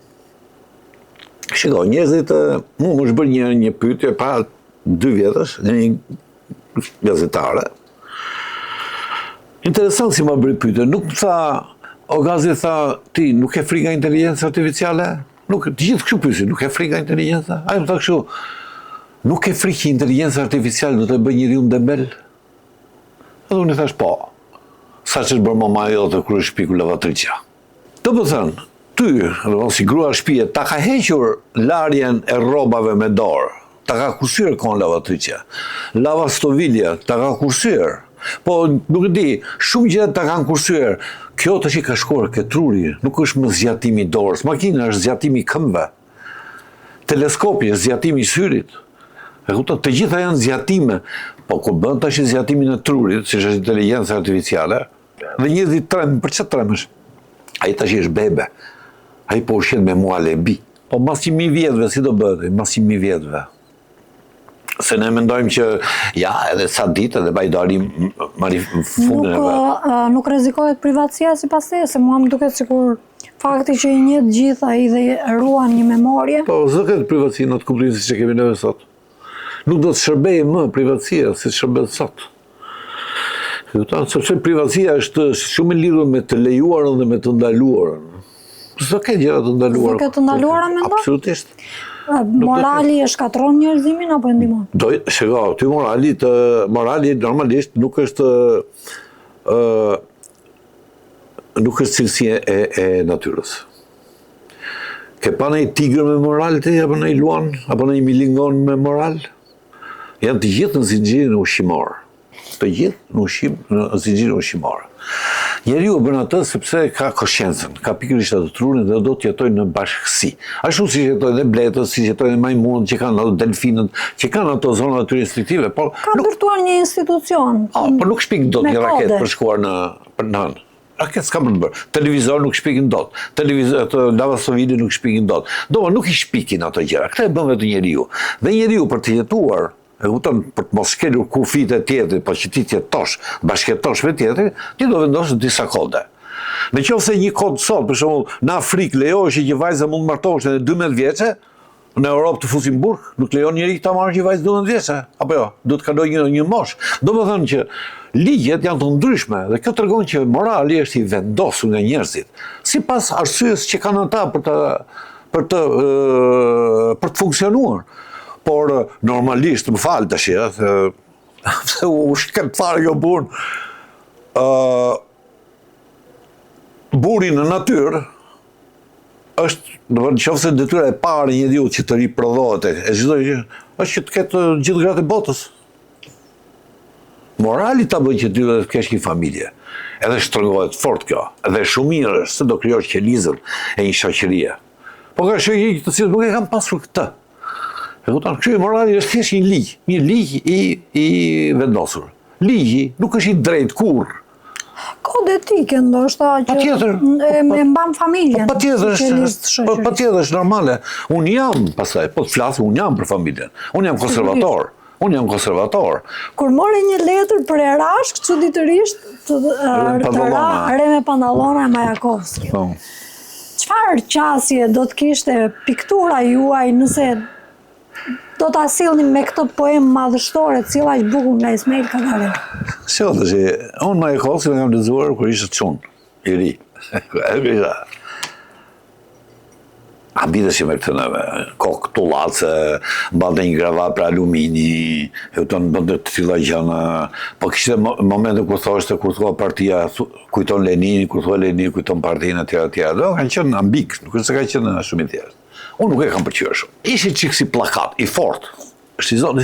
Shiko, njerëzit, mu më është bërë një pyetje para 2 vjetësh, në një gazetare. Interesant si më bëri pyetje, nuk më tha, o Gazi tha, ti nuk e frikë nga inteligjenca artificiale? Nuk, të gjithë kështu pyesin, nuk e frikë nga inteligjenca? Ai më tha kështu, nuk e frikë që inteligjenca artificiale do të bëjë njeriu dembel? Edhe unë thash po. Sa që është bërë mama jote kur është shpiku lavatriçja. Do të thënë, ty, si grua shtëpie, ta ka hequr larjen e rrobave me dorë, ta ka kursyer kon lavatriçja. Lavastovilja ta ka kursyer. Po nuk e di, shumë gjëra ta kanë kursyer. Kjo tash i ka shkuar ke truri, nuk është më zgjatimi i dorës, makina është zgjatimi i këmbëve. Teleskopi është zgjatimi i syrit. E kupton, të gjitha janë zgjatime. Po kur bën tash zgjatimin e trurit, siç është inteligjenca artificiale, dhe njerëzit trem, për çfarë tremesh? Ai tash është bebe. Ai po ushqen me muale e bi. Po mas 1000 vjetëve si do bëhet? Mas 1000 vjetëve. Se ne mendojmë që ja, edhe sa ditë edhe baj do arim marri fundin e vet. Nuk rrezikohet privatësia sipas teje, se mua më duket sikur fakti që i njeh gjithë ai dhe ruan një memorie. Po s'do ketë privatësi në atë kuptim siç e kemi ne sot. Nuk do të shërbejë më privatësia si shërben sot. Sepse privatësia është shumë e lidhur me të lejuarën dhe me të ndaluarën. S'do ketë gjëra të ndaluara. S'do ketë të ndaluara mendon? Absolutisht. Morali e shkatron njerëzimin apo e ndihmon? Shiko, ty morali normalisht nuk është cilësi e natyrës. Ke pa në i tigër me moral të, apo në i luan, apo në i milingon me moral? Janë të gjithë në zinxhirin ushqimor. Të gjithë në zinxhirin ushqimor. Njeriu bën atë sepse ka koshiencën, ka pikërisht atë trurin dhe do të jetojë në bashkësi. Ashtu si jetojnë dhe bletët, si jetojnë majmunët, që kanë ato delfinët, që kanë ato zona aty restriktive, por ka ndërtuar një institucion. Por nuk shpik dot një raketë për shkuar në hënë. Raketë s'ka për të bërë. Televizor nuk shpikin dot. Lavastovili nuk shpikin dot. Nuk i shpikin ato gjëra. Këtë e bën vetë njeriu. Dhe njeriu për të jetuar, e kupton, për të mos kelur kufit e tjetrit, po që ti t'jetosh, bashkëjetosh me tjetrin, ti do vendosësh disa kode. Në qoftë se një kod sot, për shembull, në Afrikë lejohet që vajza mund të martohet në 12 vjeçe, në Europë të fusin burg, nuk lejon njeri ta marrë një vajzë 12 vjeçe, apo jo, do të kalojë një mosh. Domethënë që ligjet janë të ndryshme dhe kjo tregon që morali është i vendosur nga njerëzit, sipas arsyes që kanë ata për të funksionuar. Por normalisht, më falë tash, se u shket fare kjo punë, buri në natyrë është, në qoftë se detyra e parë e njeriut që të riprodhohet e çdo gjë, është që të ketë gjithë gratë e botës. Morali ta bën që ty të kesh një familje. Edhe shtrëngohet fort kjo, edhe shumë mirë është se do krijosh qelizën e një shoqërie. Po ka shoqëri të cilët nuk e kanë pasur këtë. Kështu morali është thjesht një ligj i vendosur. Ligji nuk është i drejtë kurrë. Kod etike ndoshta që e mban familjen. Patjetër është normale. Unë jam, pastaj, po të flas, unë jam për familjen. Unë jam konservator. Kur more një letër për Erashk, çuditërisht Reme Pantallona e Majakovski. Çfarë qasje do të kishte piktura juaj nëse do ta sillni me këtë poemë madhështore, e cila është bukur nga Ismail Kadare? Unë Majakovski e kam lexuar kur ishte çun, i ri. Habiteshi me këtë neve, kokë tullace, mbante një gravat për alumini, bënte të tilla gjëna, po kishte momente kur thoshte, kur thua partia, kujton Lenin, kur thua Lenin, kujton partinë etj. Do kanë qenë ambik, nuk është se ka qenë shumë i thjeshtë. Unë nuk e kam pëlqyer shumë. Ishi çik si plakat, i fort. Është i zonë,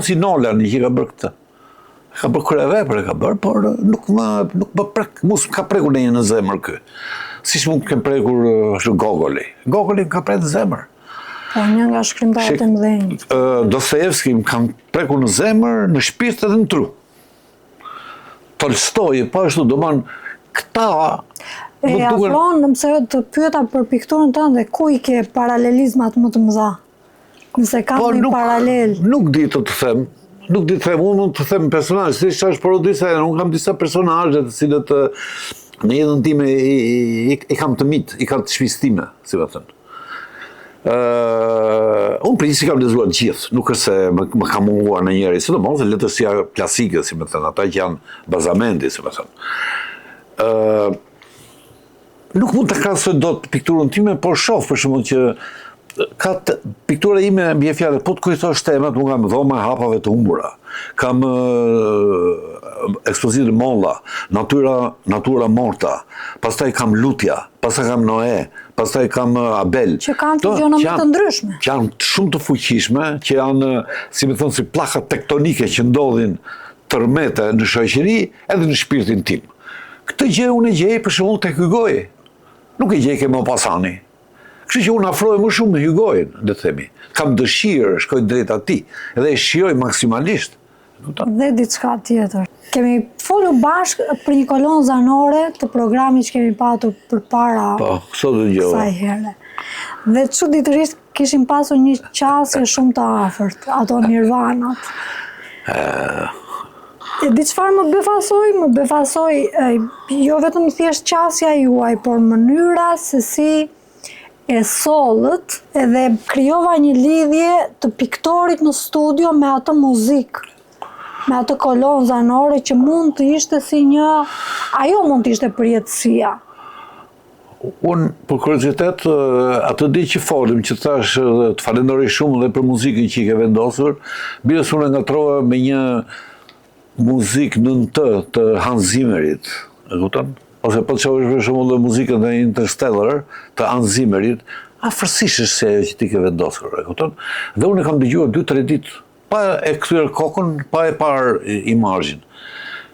si Nolan që ka bërë këtë. Ka bërë kryevepër, ka bërë, por nuk më prek, mos ka prekur në zemër ky. Siç mund të kem prekur Gogoli. Gogoli më ka prekur në zemër. Po një nga shkrimtarët e mëdhenj. Dostojevski më kanë prekur në zemër, në shpirt edhe në tru. Tolstoi, po ashtu, domon këta Afron, nëse të pyeta për pikturën tënde, ku i ke paralelizmat më të mëdha? Nëse ka një paralel. Nuk di të them. Nuk di të them, unë mund të them personazh, si është parodisa, unë kam disa personazhe të cilët në jetën time i kam të mit, i kam të shtëpisë time, si vetë thënë. Unë principi kam lexuar gjithë, nuk është se më kam munguar në njëri, sidomos letërsia klasike, si më thënë, ata që janë bazamenti, si më thënë. Nuk mund të krahasoj dot pikturën time, por shoh për shembull që piktura ime mbi fjalë, po të kujtosh temat, unë kam dhoma e hapave të humbura. Kam ekspozitën Molla, natyra morta, pastaj kam Lutja, pastaj kam Noe, pastaj kam Abel. Që kanë të gjëra më të ndryshme. Që janë shumë të fuqishme, që janë, si më thon, si pllaka tektonike që ndodhin tërmete në shoqëri edhe në shpirtin tim. Këtë gjë unë e gjej për shembull tek Hygoi. Nuk e gjej ke Maupassani. Kështu që unë afrohem më shumë me Hygojin, le të themi. Kam dëshirë, shkoj drejt atij dhe e shijoj maksimalisht. Dhe diçka tjetër. Kemi folur bashkë për një kolonë zanore të programit që kemi patur përpara kësaj here. Dhe çuditërisht kishim pasur një qasje shumë të afërt, ato Nirvanat. E di çfarë më befasoi? Më befasoi jo vetëm thjesht qasja juaj, por mënyra se si e sollët edhe krijova një lidhje të piktorit në studio me atë muzikë, me atë kolonë zanore që mund të ishte si një, ajo mund të ishte përjetësia. Unë, për kuriozitet, atë ditë që folim, që thash të falenderoj shumë dhe për muzikën që i ke vendosur, birës unë ngatrova me një muzikë të Hans Zimmerit, e kupton? Ose po të shohësh për shembull muzikën e Interstellar të Hans Zimmerit, afërsisht është se ajo që ti ke vendosur, e kupton? Dhe unë e kam dëgjuar 2-3 ditë, pa e kthyer kokën, pa e parë imazhin.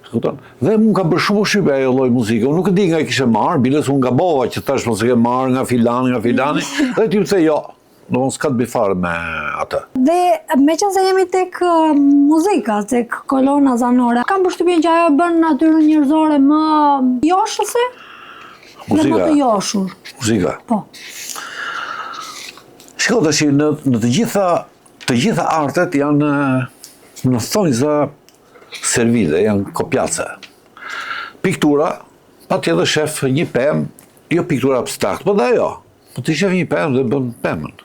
Kupton? Dhe më ka bërë shumë ushqype ajo lloj muzike. Unë nuk e di nga e kishe marrë, biles unë gabova që thash mos e ke marrë nga filani, dhe ti më the jo. Do s'ka të bëj fare me atë. Dhe meqense jemi tek muzika, tek kolona zanore, kam përshtypjen që ajo bën natyrën njerëzore më joshëse? Dhe më të joshur. Muzika. Po. Shiko tash në të gjitha artet janë në thonjza servile, janë kopjace. Piktura, patjetër shef një pemë, jo piktura abstrakt, po dhe ajo. Po ti shef një pemë dhe bën pemën.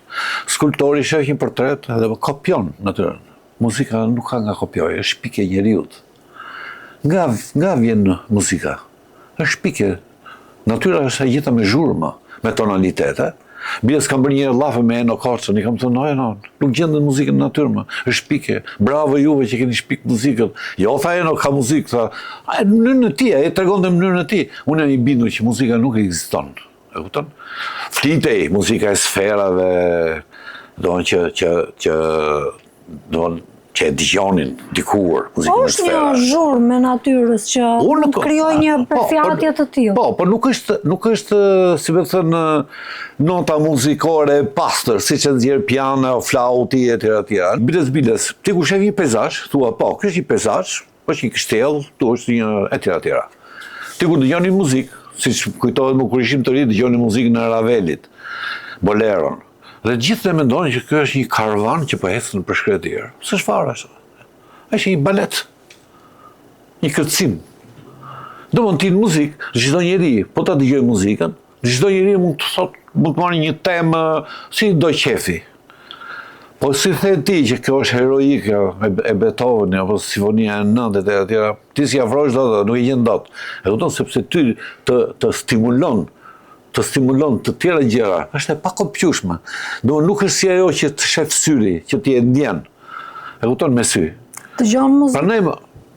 Skulptori shef një portret dhe kopjon natyrën. Muzika nuk ka nga kopjoj, është pikë e njeriut. Nga vjen muzika? Është pikë. Natyra është e gjitha me zhurmë, me tonalitete. Bile s'kam bërë një llafe me Eno Koçën, i kam thënë, nuk gjendën muzikën në natyrë, është pike. Bravo juve që keni shpik muzikën. Jo, tha Eno, ka muzikë, tha, mënyrën e ti, e tregon dhe mënyrën e ti. Unë jam i bindur që muzika nuk ekziston. E kupton? Flitej, muzika e sferave, që e dëgjonin dikur, muzikën e Është një sferave. zhurmë me natyrës që mund të krijojë një përfjatje të tillë. Po, por nuk është, si me thënë, nota muzikore e pastër, siç e nxjerr piano, flauti etj. Biles, ti kur shef një peizazh, thua, po, ky është një peizazh, është një kështjell, tu është një etj. Ti kur dëgjon një muzikë, siç kujtohet më kur ishim të ri, dëgjonin muzikën e Ravelit, boleron. Dhe gjithë ne mendojnë që kjo është një karavan që po ecën në përshkretëtir. S'është fare ashtu. Është një balet. Një kërcim. Domthon ti në muzikë, çdo njeri, po ta dëgjoj muzikën, çdo njeri mund të marrë një temë si do qefi. Po si the ti që kjo është heroike e Beethoven apo simfonia e 9 e tjera, ti si afrohesh dot, nuk e gjen dot. E kupton sepse ty të stimulon të tjera gjëra, është e pakopjueshme. Do nuk është si ajo që të shef syri, që ti e ndjen. E kupton me sy. Dëgjon muzikë. Prandaj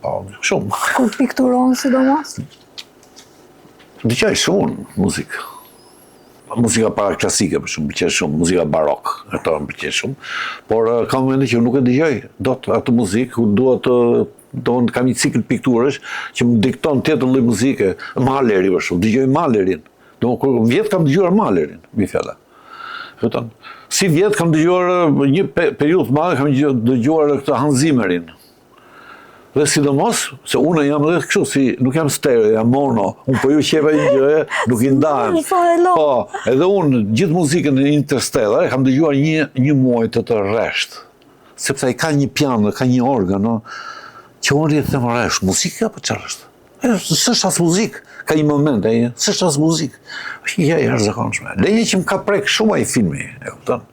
po, shumë. Kur pikturon sidomos? Dëgjoj shumë muzikë. Muzika paraklasike, për shumë, pëlqen shumë, muzika barok, ato më pëlqen shumë, por kam mendje që nuk e dëgjoj dot atë muzikë, ku dua të kam një cikël pikturësh që më dikton tjetër lloj muzike, Mahleri për shumë, dëgjoj Mahlerin. Kur vjet kam dëgjuar Mahlerin, mi fjala. Kupton? Si vjet kam dëgjuar një periudhë të madhe kam dëgjuar këtë Hans Zimmerin. Dhe sidomos, se unë jam edhe kështu, si nuk jam stereo, jam mono, unë po ju qepa një gjë, nuk i ndahem. Po, edhe unë gjithë muzikën e Interstellar kam dëgjuar një muaj të rresht. Sepse ai ka një piano, ka një organ, që unë rritë them rresht, muzikë apo çfarë është? S'është as muzikë, ka një moment, s'është as muzikë. Është një gjë e jashtëzakonshme. Leje që më ka prek shumë ai filmi, e kupton?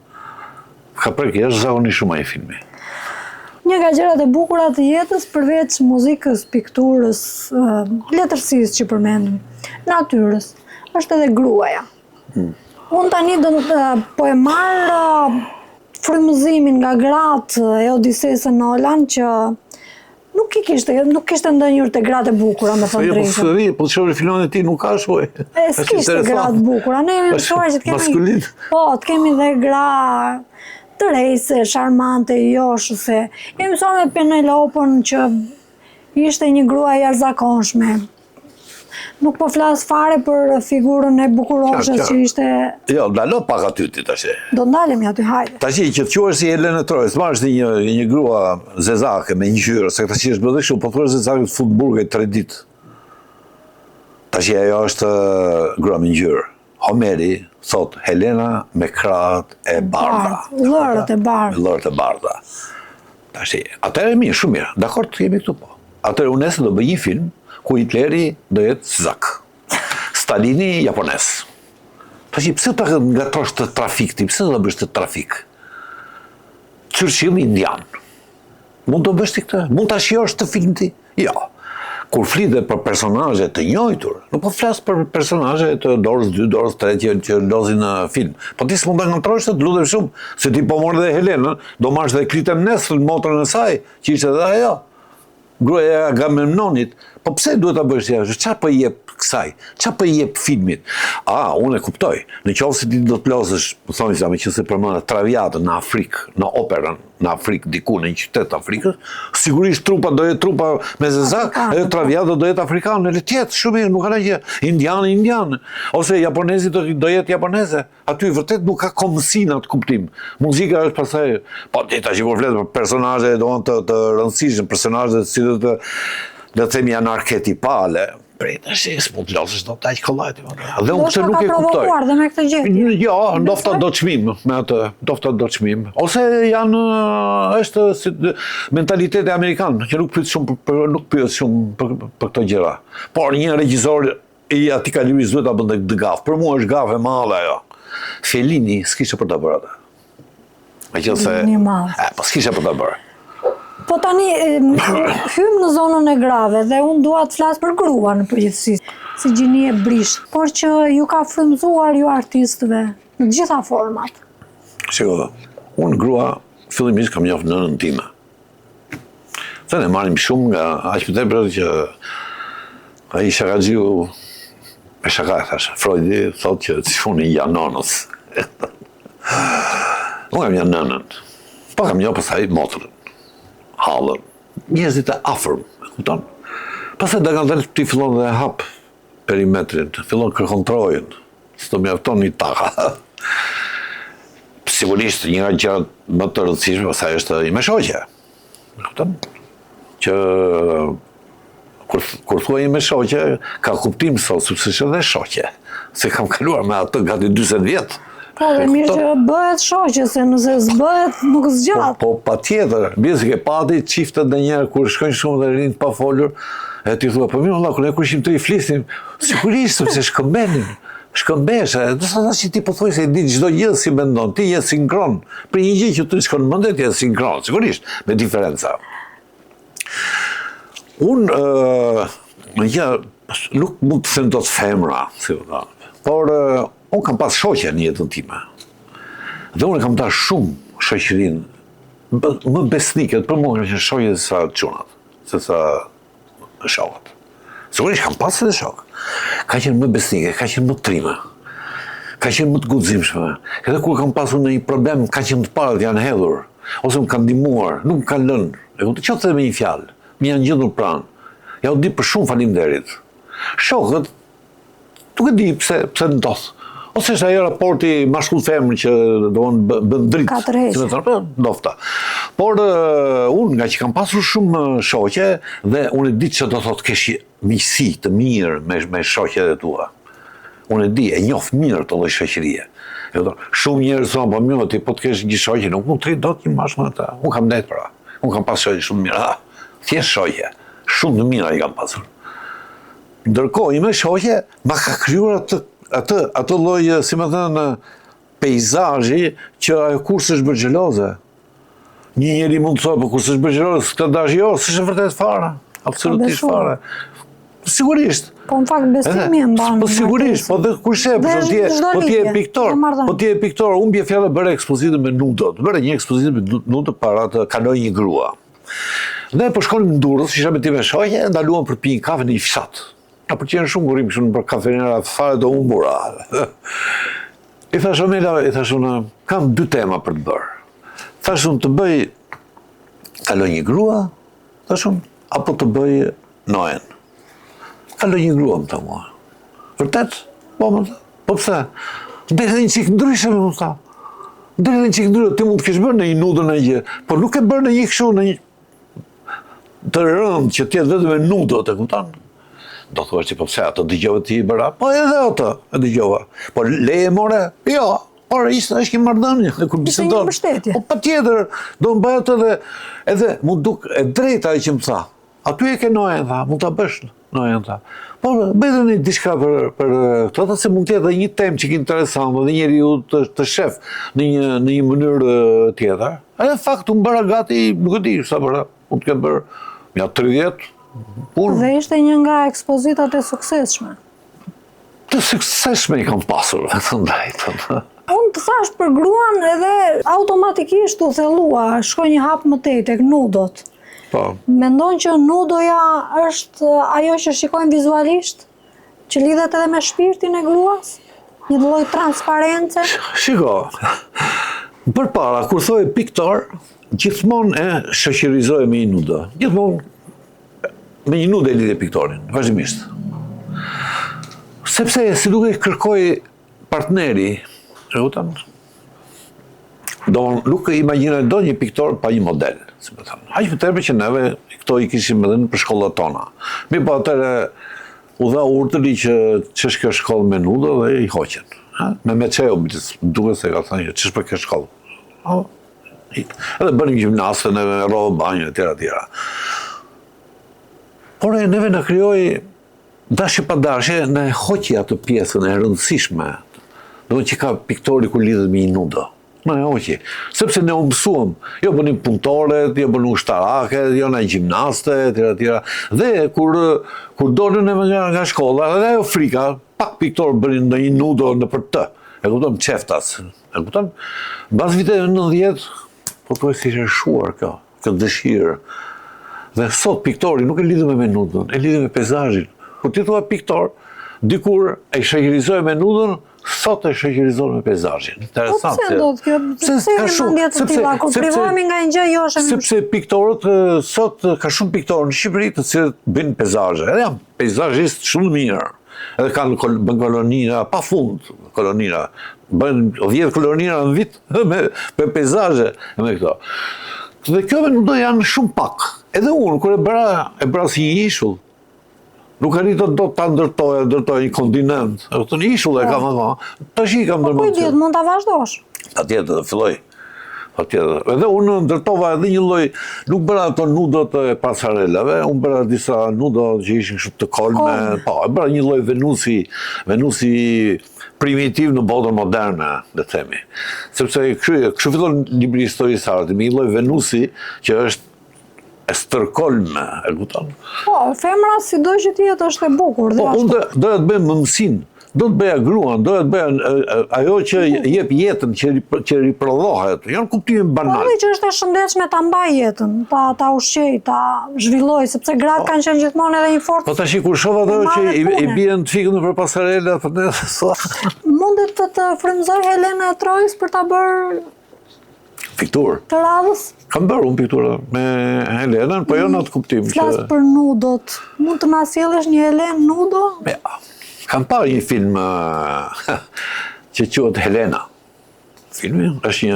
Ka prek jashtëzakonisht shumë ai filmi. Një nga gjërat e bukura të jetës, përveç muzikës, pikturës, letërsisë që përmendëm, natyrës, është edhe gruaja. Unë tani po e marr frymëzimin nga gratë e Odisesën Nolan që nuk kishte ndonjëherë të gratë e bukura, me thënë drejtën. Po shohë filmin e tij nuk ka shoj. S'kishte gratë bukura. Ne jemi mësuar që të kemi dhe gra të rejse, sharmante, joshëse. Jemi mësuar me Penelopën që ishte një grua e jashtëzakonshme. Nuk po flas fare për figurën e bukuroshes që ishte... Jo, ndalo pak aty ti tash. Do ndalemi aty, hajde. Tash që të quhesh si Helena Trojes, marrësh një grua zezake me ngjyrë, se tash është bëdhë kështu, po thua zezake të fut burgë 3 ditë. Tash ajo është grua me ngjyrë. Homeri thot Helena me krahët e bardha. Llorët e bardha. Llorët e bardha. Tash atëherë mirë, shumë mirë. Dakor, jemi këtu po. Atëherë unë do bëj një film ku Hitleri do jetë Zak. Stalini japones. Tash pse ta ngatrosh të trafikti? Pse do bësh të trafik? Churchill indian. Mund të bësh ti këtë? Mund ta shijosh të film ti? Jo. Kur flitet për personazhe të njohur, nuk po flas për personazhe të dorës 2, dorës 3 që lozin në film. Po ti s'mund ta ngatrosh të lutem shumë, se ti po morë dhe Helenën, do marrësh dhe Klitemnesrën, motrën e saj, që ishte edhe ajo. Gruaja e Agamemnonit, po pse duhet ta bësh jashtë? Çfarë po jep kësaj? Çfarë po jep filmit? Unë e kuptoj. Në qoftë se ti do të plasësh, më thoni sa, meqense përmend Traviatën në Afrikë, në operën në Afrikë, diku në një qytet të Afrikës, sigurisht trupa do jetë trupa me zezak, edhe Traviata do jetë afrikanë, le të jetë, shumë mirë, nuk ka gjë. Indian, ose japonezi do jetë japoneze. Aty vërtet nuk ka komësi në atë kuptim. Muzika është pastaj, po ti tash po flet për personazhe të rëndësishëm, personazhe të cilët le të themi janë arketipale. S'po të losësh do të aq kollajt. Dhe unë këtë nuk e kuptoj. Do të provokuar dhe me këtë gjetje. Jo, ndofta do çmim me atë, ndofta do çmim. Ose është si mentaliteti amerikan, që nuk pyet shumë për këto gjëra. Por një regjisor i ati kalibrës duhet ta bënte këtë gafë. Për mua është gafë e madhe ajo. Fellini s'kishte për ta bërë atë. Meqense, po s'kishte për ta bërë. Po tani, hym në zonën e grave dhe unë dua të flas për grua në përgjithësi, si Gjinie Brisht, por që ju ka frymzuar ju artistëve në të gjitha format. Shiko, unë grua fillimisht kam njohur nënën time. Se ne marrim shumë nga aq më tepër që ai shakaxhiu me shaka thash. Freudi thotë që çifuni janë nonës. Unë kam një nënën. Po kam njohur pastaj motrën. Hallën, njerëzit e afërm, e kupton? Pastaj dagadel ti fillon dhe hap perimetrin, fillon kërkon trojën, s'to mjafton një taka. Sigurisht një nga gjërat më të rëndësishme pastaj është ime shoqe. E kupton? Që kur thua ime shoqe, ka kuptim sot, sepse është edhe shoqe. Se kam kaluar me atë gati 40 vjet. Po, dhe mirë që bëhet shoqe, se nëse s'bëhet, nuk zgjat. Po, pa tjetër, bje se ke pati qiftet dhe njerë, kur shkojnë shumë dhe rinë pa folur, e ti thua, po mirë, Allah, kur ne kur ishim të i flisnim, sigurisht, sepse shkëmbenin, shkëmbesh, do sa që ti po thuj se i di çdo gjë si mendon, ti je sinkron, për një gjë që të shkon në mendet, je sinkron, sigurisht, me diferenca. Unë, nuk mund të them dot femra, si vëlla, por unë kam pas shoqe në jetën time. Dhe unë kam dash shumë shoqërinë më besnike, për mua që shoqe sa çunat, se sa shokët. Sigurisht kam pas edhe shok. Ka qenë më besnike, ka qenë më trima, ka qenë më të guximshme. Edhe kur kam pasur ndonjë problem, ka qenë të parët janë hedhur, ose më kanë ndihmuar, nuk më kanë lënë. E kuptoj çfarë me një fjalë, më janë gjetur pranë. Ja u di për shumë faleminderit. Shokët, nuk e di pse ndodh. Ose është ajo raporti mashkull-femër që bën dritë. Ndofta. Por unë nga që kam pasur shumë shoqe dhe unë e di që do thotë kesh miqësi të mirë me shoqet e tua. Unë e di, e njoh mirë të lloj shoqërie. Shumë njerëz thonë, po mirë, ti po të kesh një shoqe, nuk mund të rrit dot një mashkull ata. Unë kam ndet pra. Unë kam pasur shoqe shumë mirë. Thjesht shoqe. Shumë të mira i kam pasur. Ndërkohë, me shoqe ma ka krijuar atë lloj, si më thënë, peizazhi që ajo kur s'është bërë xheloze. Një njeri mund të thotë, po kur s'është bërë xheloze, s'ka dash jo, s'është vërtet fare. Absolutisht fare. Sigurisht. Po në fakt besimi e mban. Po sigurisht, po dhe kurse, po ti je piktor. Po ti je piktor, unë bie fjalë bëre ekspozitën me nudot. Bëre një ekspozitë me nudot para të kaloj një grua. Dhe po shkonim në Durrës, isha me ti me shoqe, ndaluam për pi një kafe në një fshat. Na pëlqen shumë kur ishim për kafenera fare të humbura. I thash Omela, kam 2 tema për të bërë. Thash unë të bëj kaloj një grua, thash unë, apo të bëj Noen. Kaloj një grua më të mua. Vërtet? Po më tha. Po pse? Dhe një çik ndryshe më tha. Dhe një çik ndryshe, ti mund të kesh bërë në një nudër në një, por nuk e bërë në një kështu, në një të rëndë që tjetë vetëm me nudot, e kupton? Do thua që po pse ato dëgjova ti i bëra? Po edhe ato e dëgjova. Po leje more? Jo, por është një marrëdhënie kur bisedon. Po patjetër, do mbaj atë edhe mu duk e drejta që më tha. Aty e ke Noen, tha, mund ta bësh Noen, tha. Po bëj një diçka për këtë, se mund të jetë një temë që është interesante dhe njeriu të shef në një mënyrë tjetër. Edhe fakt unë bëra gati, nuk e di sa bëra, mund të kem bërë mja 30. Dhe ishte një nga ekspozitat e suksesshme. Të suksesshme i kam pasur, të ndajtën. Unë të thash për gruan edhe automatikisht u thellua, shkoj një hap më tej tek nudot. Po. Mendon që nudoja është ajo që shikojmë vizualisht, që lidhet edhe me shpirtin e gruas? Një lloj transparence? Shiko, përpara, kur thoj piktor, gjithmonë e shoqërizoj me një nudo. Gjithmonë me një nudë e lidhe piktorin, vazhdimisht. Sepse si duke kërkoj partneri, nuk imagjinoj do një piktor pa një model. Aq më tepër që neve këto i kishim edhe në për shkollat tona. Mi po atëre u dha urtëri që ç'është kjo shkollë me nudo dhe i hoqen. Me meçeu, duket se ka thënë ç'është për kjo shkollë. Edhe bënim gjimnastën, neve rrodhë banjë, etj. Por e neve në krijoi dashje pa dashje, në hoqi atë pjesën e rëndësishme, do që ka piktori kur lidhet me një nudo. Në e hoqi. Sepse ne u mësuam, jo bënim punëtoret, jo bënim ushtarake, jo në gjimnaste, etj. Dhe kur dolën nga shkolla, edhe ajo frika, pak piktor bënin në një nudo në për të. E kupton qeftas. E kupton? Mbas viteve 90, po thuaj si rreshuar kjo dëshirë. Dhe sot piktori nuk e lidhëm me nudën, e lidhëm me peizazhin. Kur ti thua piktor, dikur e shoqërizoj me nudën, sot e shoqërizoj me peizazhin. Interesant. Po pse do të kjo? Pse ka shumë të tilla, kur privohemi nga një gjë jo është. Sepse piktorët sot ka shumë piktorë në Shqipëri të cilët bëjnë peizazhe. Edhe janë peizazhistë shumë mirë. Edhe bën kolonira pa fund, kolonira. Bën 10 kolonira në vit me peizazhe me këto. Dhe kjo do janë shumë pak. Edhe unë, kur e bëra si një ishull, nuk arritët do ta ndërtoj një kontinent. Një ishull e kam ama, tash i kam ndërmend. Po kujt mund ta vazhdosh? Patjetër, do filloj. Patjetër. Edhe unë ndërtova edhe një lloj, nuk bëra ato nudot e pasarelave, unë bëra disa nudo që ishin kështu të kolme, po, e bëra një lloj Venusi primitiv në botën moderne, le të themi. Sepse kështu fillon libri i historisë së artit, me një lloj Venusi që është e stërkolme, e kupton? Po, femra si do që ti jetë është e bukur. Po, unë doja të bëj mëmësinë, do të bëja gruan, do të bëja ajo që jep jetën, që riprodhohet, janë kuptimin banal. Po, që është e shëndetshme ta mbaj jetën, ta ushqej, ta zhvilloj, sepse gratë kanë qenë gjithmonë edhe një forcë. Po tash kur shoh ato që i bien të fikën nëpër pasarela, po ne mundet të frymëzoj Helena e Trojës për ta bërë pikturë. Të radhës? Kam bërë unë pikturë me Helenën, po jo në atë kuptim. Flas për nudot. Mund të na sjellësh një Helenë nudo? Ja. Kam parë një film që quhet Helena. Filmi është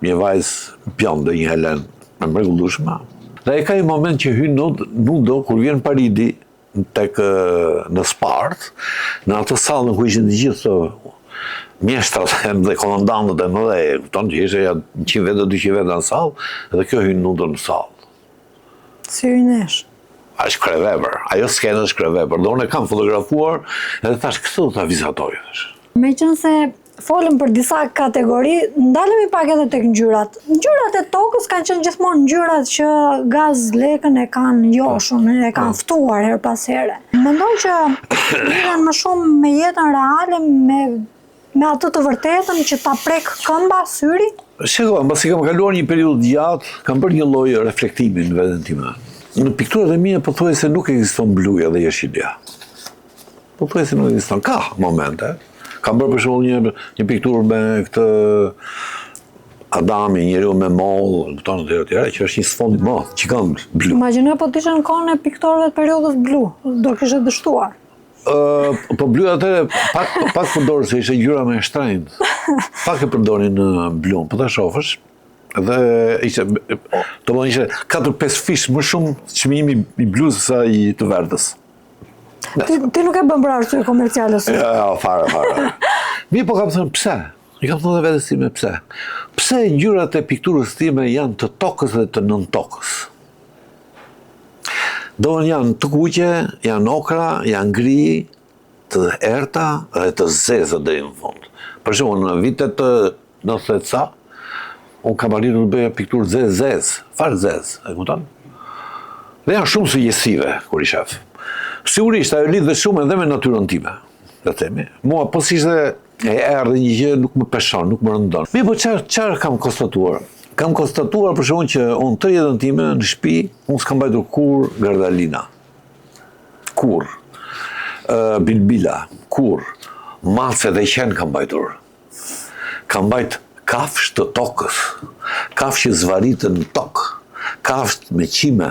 një vajzë bjonde, një Helenë, me mrekullueshme. Dhe e ka një moment që hyn nudo kur vjen Paridi në Spartë, në atë sallën ku ishin të gjithë mjeshtrat dhe komandantët e mëdhej, kupton që ishte 100 vete, 200 vete në sallë, dhe kjo hyn nudo në sallë. Si hynesh? Është krevepër, ajo skenë është krevepër, dhe unë e kam fotografuar, edhe thash këtë do ta vizatoj. Meqense folëm për disa kategori, ndalemi pak edhe tek ngjyrat. Ngjyrat e tokës kanë qenë gjithmonë ngjyrat që Gaz Lekën e kanë joshun, e kanë ftuar her pas here. Mendoj që lidhen më shumë me jetën reale, me atë të vërtetën që ta prek këmba syri? Shiko, mbasi kam kaluar një periudhë gjatë, kam bërë një lloj reflektimi në veten time. Në pikturat e mia pothuajse nuk ekziston bluja dhe jeshilja. Pothuajse nuk ekziston. Ka momente. Kam bërë për shembull një pikturë me këtë Adami, njeriu me moll, këto të tjera, që është një sfond i madh, gjigant blu. Imagjinoj po të ishin në kohën e piktorëve të periudhës blu, do kishe dështuar. Po blu atëre pak përdorë se ishte ngjyra më e shtrenjtë. Pak e përdorin në blu, po ta shohësh. Dhe ishte, ishte 4-5 fish më shumë çmimi i bluz se sa i të verdhës. Ti nuk e bën për arsye komerciale sot. Ja, fare. Mi po kam thënë pse? I kam thënë vetes time pse? Pse ngjyrat e pikturës time janë të tokës dhe të nën tokës? Janë të kuqe, janë okra, janë gri, të errta dhe të zeza deri në fund. Për shembull, në vitet 90-ca, unë kam arritur të bëja pikturë fare zezë, e kupton? Dhe janë shumë sugjesive kur i shef. Sigurisht, ajo lidhet shumë edhe me natyrën time, le të themi. Mua po si ishte e errë një gjë nuk më peshon, nuk më rëndon. Po çfarë kam konstatuar? Kam konstatuar për shkakun që unë të jetën time në shtëpi, unë s'kam mbajtur kur gardalina. Kur. Bilbila, kur. Mace dhe qenë kam mbajtur. Kam mbajt kafsh të tokës. Kafsh që zvaritën në tokë. Kafsh me qime,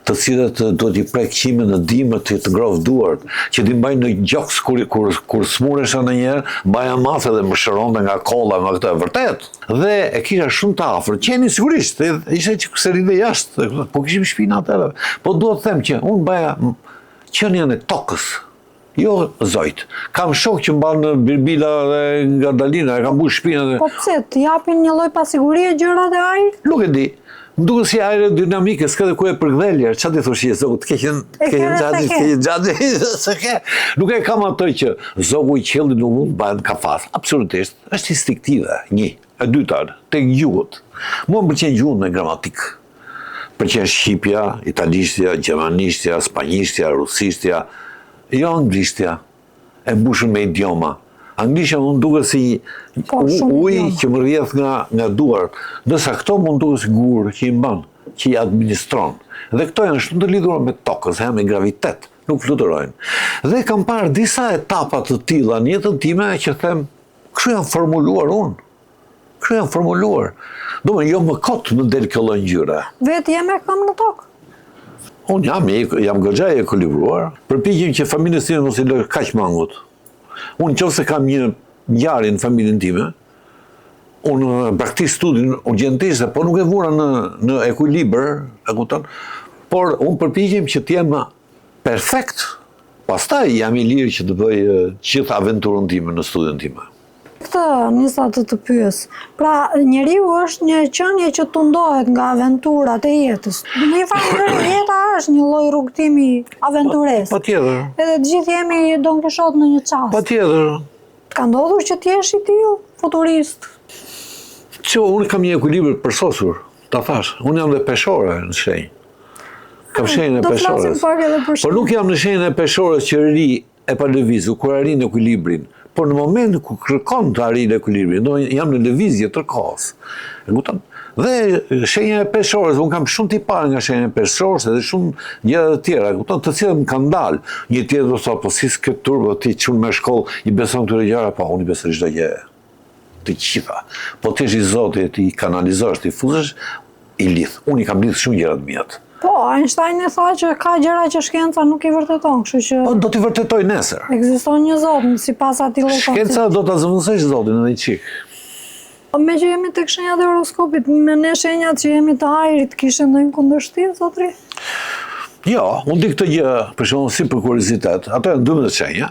të cilët do t'i prek qime në dimër të grovë duart, që t'i mbajnë në gjoks kur smuresha në njerë, mbaja mace dhe më shëronde nga kolla, nga këtë e vërtet. Dhe e kisha shumë të afër, qeni sigurisht, ishte që kësë ride jashtë, po kishim shpinë atërë. Po duhet të them që unë baja qenjen e tokës, jo zojt. Kam shok që mbanë në Bilbila dhe Gardalina, e kam bu shpinë dhe... Po pse, të japin një lloj pasigurie gjërat e ajrit? Nuk e di. Më duke si aerodinamike, s'ka dhe ku e përgdhelja, që ti thosh je zogu, të keqen gjatë, se ke. Nuk e kam atë që zogu i qellit nuk mund bëhen kafas, absolutisht, është instinktive, një, e dyta, tek gjuhët. Mua më pëlqen gjuhët me gramatik. Pëlqen shqipja, italishtja, gjermanishtja, spanjishtja, rusishtja, jo anglishtja, e mbushur me idioma. Anglishtja mund duket si ujë që më rrjedh nga duart, ndërsa këto mund duket si gur që i mban, që i administron. Dhe këto janë shumë të lidhura me tokën, se janë me gravitet, nuk fluturojnë. Dhe kam parë disa etapa të tilla në jetën time që them, kështu janë formuluar unë. Kështu janë formuluar. Domethënë jo më kot më del kjo lloj ngjyre. Vetë jam e kam në tokë. Unë jam goxha e ekuilibruar. Përpiqem që familjes time mos i lë kaq mangut. Unë qoftë kam një ngjarje në familjen time, unë praktik studin urgjentisht, po nuk e vura në ekuilibër, e kupton? Por unë përpiqem që të jem perfekt. Pastaj jam i lirë që të bëj gjithë aventurën time në studion time. Këtë nisa të pyes. Pra, njeriu është një qenie që tundohet nga aventurat e jetës. Në një farë jeta është një lloj rrugtimi aventuresë. Patjetër. Edhe të gjithë jemi Don Kishot në një çast. Patjetër. Ka ndodhur që t'jesh i tillë futurist? Unë kam një ekuilibër përsosur, ta thash. Unë jam dhe peshore në shenjë. Kam shenjën e peshores. Por nuk jam në shenjën e peshores që ri e pa lëvizur, kur arrin ekuilibrin. Por në moment ku kërkon të arrijë ekuilibrin, jam në lëvizje tërkohës. E kupton? Dhe shenja e peshores, unë kam shumë t'i parë nga shenja e peshores edhe shumë gjëra të tjera, kupton, të cilat më kanë dalë. Një tjetër do thotë, po si s'ke turbo ti çun me shkollë, i beson këtyre gjëra, po unë i besoj çdo gjë. Të gjitha. Po ti je i Zotit, ti kanalizosh, ti fuzesh, i lidh. Unë i kam lidh shumë gjëra të mia. Po, Einstein e tha që ka gjëra që shkenca nuk i vërteton, kështu që... Po, do t'i vërtetoj nesër. Ekziston një Zot, sipas atij lloji koncepti. Shkenca do ta zëvendësojë Zotin edhe një çik. Me që jemi tek shenjat e horoskopit, me ne shenjat që jemi të ajrit, kishte ndonjë kundërshtim, zotri? Jo, unë di këtë gjë, për shembull si për kuriozitet, ato janë 12 shenja.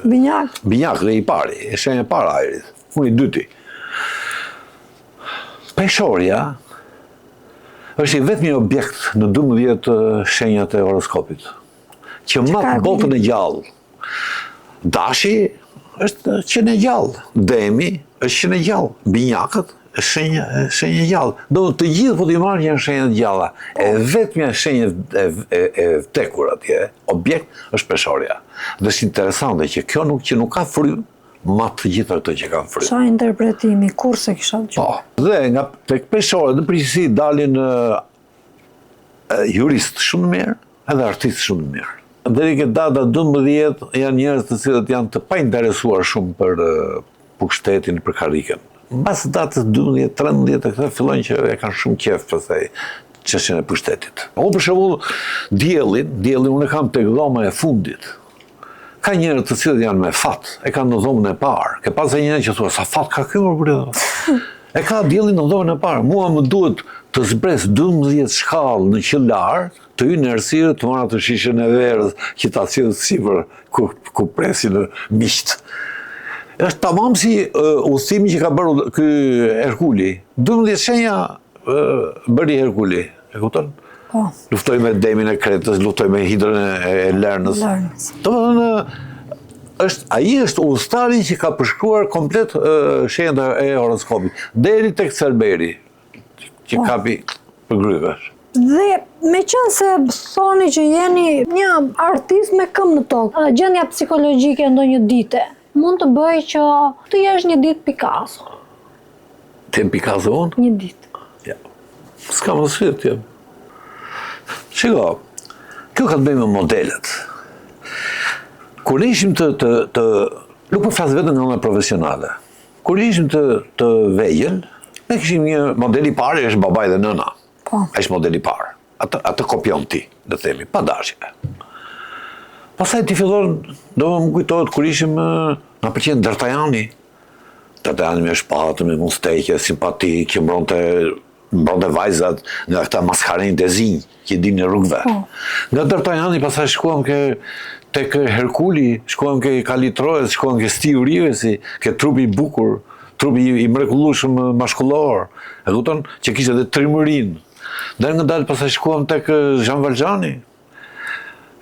Binjak. Binjak dhe i pari, e shenja e parë ajrit, unë i dyti. Peshorja është i vetmi objekt në 12 shenjat e horoskopit, që mat botën e gjallë. Dashi është qenë e gjallë, Demi është qenë e gjallë, Binjakët është shenjë e gjallë. Do të gjithë po t'i marrë janë shenjat gjalla. E vetmja shenjë e vdekur atje, objekt është peshorja. Dhe është interesante që kjo që nuk ka frymë, ma të gjitha këto që kanë frymë. Sa interpretimi, kurse kisha të Po, dhe nga tek peshore, në përgjithësi dalin jurist shumë mirë, edhe artist shumë mirë. Deri ke data 12 janë njerëz të cilët janë të painteresuar shumë për pushtetin, për karriken. Mbas datës 12-13 këta fillojnë që e kanë shumë qef pastaj çështjen e pushtetit. Unë për shembull diellin unë kam tek dhoma e fundit. Ka njerëz të cilët janë me fat, e kanë në dhomën e parë. Ke pasur një që thua sa fat ka ky për këtë. E ka diellin në dhomën e parë. Mua më duhet të zbres 12 shkallë në qellar, të hyjë në errësirë, të marr atë shishën e verës, që ta sjell sipër ku presin miqt. Është tamam si udhëtimi që ka bërë ky Herkuli. 12 shenja bëri Herkuli, e kupton? Po. Luftoj me Demin e Kretës, luftoj me Hidrën e Lernës. Ai është udhëstari që ka përshkruar komplet shenjat e horoskopit, deri tek Cerberi, që kapi për gryvesh. Dhe me qenë se thoni që jeni një artist me këmbë në tokë, gjendja psikologjike ndonjë dite, mund të bëj që të jesh një ditë Picasso. Tem Picasso unë? Një ditë. Ja. S'ka më sfit, ja. Shiko, kjo ka të bëjë me modelet. Kur ne ishim nuk po flas vetëm nga ana profesionale. Kur ne ishim të vegjël, ne kishim një model i parë, është babai dhe nëna. Po. Ai është modeli i parë. Atë kopjon ti, le themi, pa dashje. Pastaj ti fillon, do më kujtohet kur ishim na pëlqen D'Artagnani. D'Artagnani me shpatë, me musteqe, simpatik, që mbronte vajzat nga këta maskarenjë të zinj, që din në rrugëve. Nga D'Artagnani pastaj shkuam tek Herkuli, shkuam ke Kalitroes, shkuam ke Stiu Rivesi, ke trupi i bukur, trupi i mrekullueshëm mashkullor. E kupton që kishte edhe trimërinë. Dhe nga dalë pastaj shkuam tek Jean Valjeani.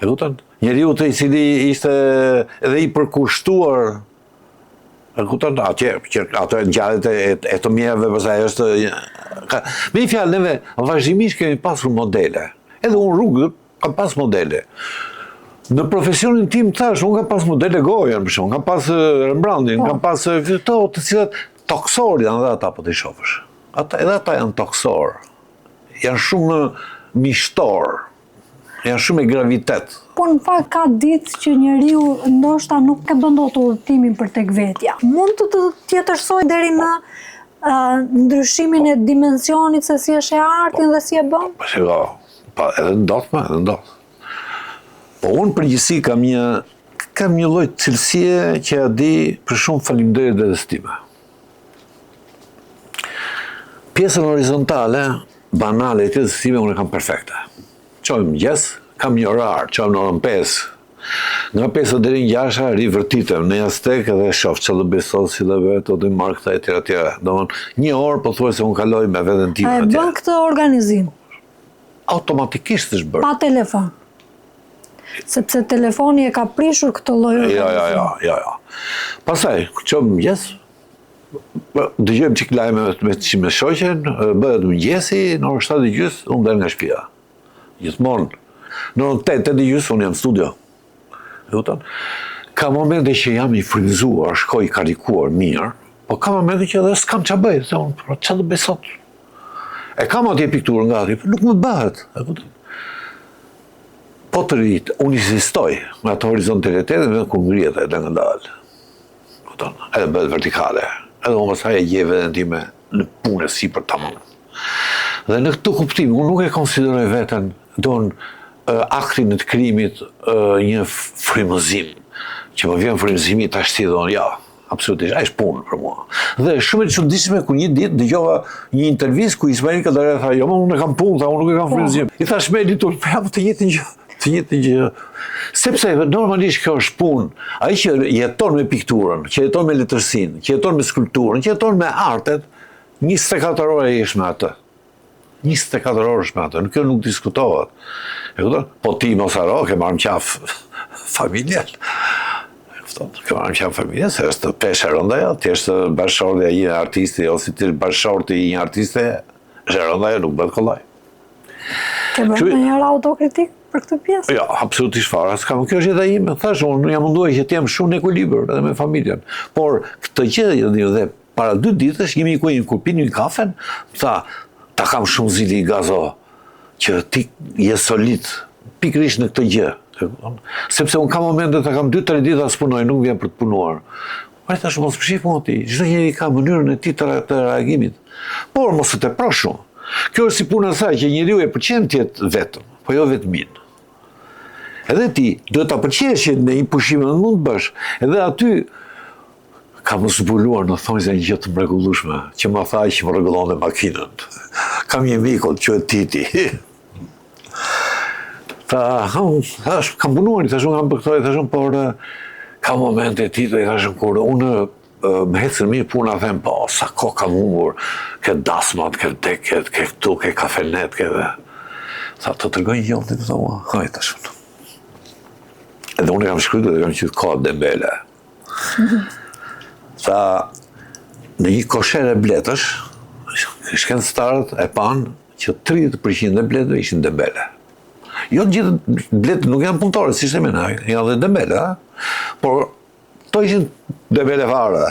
E kupton? Njeriu i cili ishte edhe i përkushtuar. E kupton? Ato ngjarjet e të mjerëve pastaj është me një fjalë neve vazhdimisht kemi pasur modele. Edhe unë rrugë kam pas modele. Në profesionin tim thash, unë kam pas modele Goyen, për shembull, kam pas Rembrandtin, kam pas këto të cilat toksor janë edhe ata po të shohësh. Edhe ata janë toksor. Janë shumë mishtor. Janë shumë me gravitet. Po në fakt ka ditë që njeriu ndoshta nuk e bën dot udhëtimin për tek vetja. Mund të tjetërsoj deri në ndryshimin e dimensionit se si e sheh artin dhe si e bën? Po shiko, edhe ndodh. Po unë përgjithësi kam një lloj cilësie që ja di për shumë faleminderit dhe stime. Pjesën horizontale, banale e të stime unë e kam perfekte. Qojmë mëngjes, kam një orar, qojmë në orën 5. Nga 5 deri në 6 rivërtitem në Aztek dhe shoh çfarë bëj sot, si do bëhet, do të marr këtë etj. Domthonë, një orë pothuajse unë kaloj me veten time atje. A e bën këtë organizim? Automatikisht është bërë. Pa telefon. Sepse telefoni e ka prishur këtë lloj organizimi. Jo. Pastaj, qojmë mëngjes, dëgjojmë çik lajme me shoqen, bëhet mëngjesi, në orën 7:30 unë del nga shtëpia. Gjithmonë. Në orën 8:30 unë jam në studio. Ka momente që jam i frymëzuar, shkoj karikuar mirë, po ka momente që edhe s'kam ç'a bëj, ç'a do bëj sot. E kam atje pikturën gati, nuk më bëhet. Po të rrit, unë insistoj me atë horizontalitetin dhe ku ngrihet edhe nga dalë. Edhe bëhet vertikale. Edhe unë pastaj e gjej veten time në punë sipër tamam. Dhe në këtë kuptim, unë nuk e konsideroj veten aktin e të krimit një frymëzim, që më vjen frymëzimi tash si don, ja, absolutisht, ai është punë për mua. Dhe shumë e çuditshme kur një ditë dëgjova një intervistë ku Ismail Kadare tha, jo, unë e kam punë, unë nuk e kam frymëzim. I thash me editor, po jam të njëjtën gjë. Sepse normalisht kjo është punë. Ai që jeton me pikturën, që jeton me letërsinë, që jeton me skulpturën, që jeton me artet, 24 orë jesh me atë. 24 orë me atë, kjo nuk diskutohet. Po ti mos haro, ke marrë qaf familjen. Ke marrë qaf familjen, se është peshe rëndaja, ti është bashkëshortja i një artisti, ose ti është bashkëshorti i një artiste, është rëndaja, nuk bëhet kollaj. Ke bërë në njëra autokritik për këtë pjesë? Jo, absolutisht fara. Kjo është jeta ime. Thash, unë jam munduar që të jem shumë në ekuilibër edhe me familjen. Por këtë gjë dhe para 2 ditësh jemi kur pinim kafen, tha, ta kam shumë zili i gazo, që ti je solid, pikërisht në këtë gjë. Sepse unë kam momente ta kam 2-3 ditë as punoj, nuk vjen për të punuar. Ai thash, mos përshif mua ti, çdo njeri ka mënyrën e tij të reagimit. Por mos e tepro shumë. Kjo është si puna e saj që njeriu e pëlqen të jetë vetëm, po jo vetmin. Edhe ti duhet ta pëlqesh që në një pushim mund të bësh. Edhe aty kam zbuluar në thonjza një gjë të mrekullueshme, që më tha që më rregullonte makinën. Kam një mikut që e Titi. Kam punuar, thash unë kam për këto, thash unë, por ka momente Tito, thash unë, kur unë më hecën mirë puna, them, po, sa ko kam humbur, ke dasmat, ke deket, ke këtu, ke kafenet, ke dhe. Tha, të tërgoj një gjallë të të mua, hajtë shumë. Edhe unë e kam shkrytur dhe kam qytë kohë Dembele. Tha, në një koshere bletësh, shkencëtarët e panë që 30% e bletëve ishin Dembele. Jo të gjithë bletët nuk janë punëtore, si shte mena, janë dhe Dembele, por to ishin Dembele fare.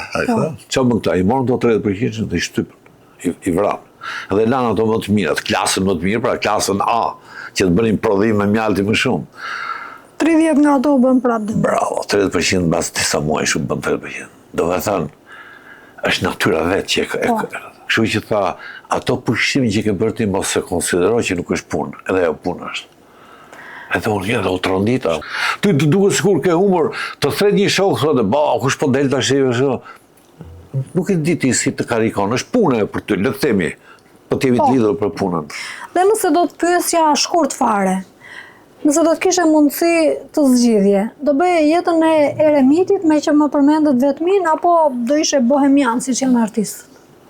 Që më këta, i morën të 30% dhe i shtypën. i vranë. Edhe lanë ato më të mirë, atë klasën më të mirë, pra klasën A, që të bënin prodhim me mjalti më shumë. 30 nga ato u bën prapë dëmë. Bravo, 30% bas disa muaj shumë bën 30%. Do me thënë, është natyra vetë që kështu që tha, ato pushimin që ke bërë ti mos se konsidero që nuk është punë, edhe ajo punë është. Edhe unë jetë, o të rëndita. Ty të duke sikur ke humor, të thret një shokë, thotë, kush po del të ashtë, nuk e di ti si të karikon, është punë e për ty, le të themi, po t'jemi të lidhur për punën. Dhe nëse do të pyesja shkurt fare, nëse do të kishe mundësi të zgjidhje, do bëje jetën e eremitit me që më përmendet vetmin, apo do ishe bohemian, si që janë artist?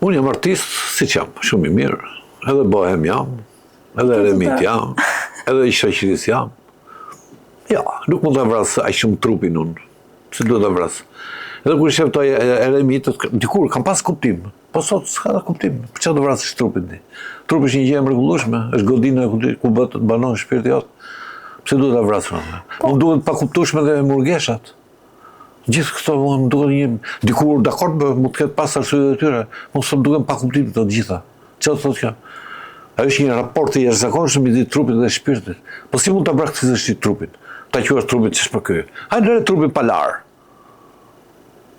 Unë jam artist, si që jam, shumë i mirë, edhe bohemian, edhe eremit jam, edhe i shoqëris jam. Ja, nuk mund të vrasë aq shumë trupin unë, se duhet të vrasë. Edhe kur shef të eremitët, dikur kam pas kuptim, po sot s'ka da kuptim, për që të vrasësh trupin ti? Trupi është një gjë e mrekullueshme, është godina ku bëhet banon shpirti jot. Pse duhet ta vrasë? Unë duhet pa kuptueshme dhe murgeshat. Gjithë këto më duhet një dikur dakord mund të ketë pas arsye të tyre, mos më duken pa kuptim të gjitha. Çfarë thotë kjo? Ajo është një raport i jashtëzakonshëm midis trupit dhe shpirtit. Po si mund ta praktikësh ti trupin? Ta quash trupin ç'është për ky? Hajde lëre trupin palar.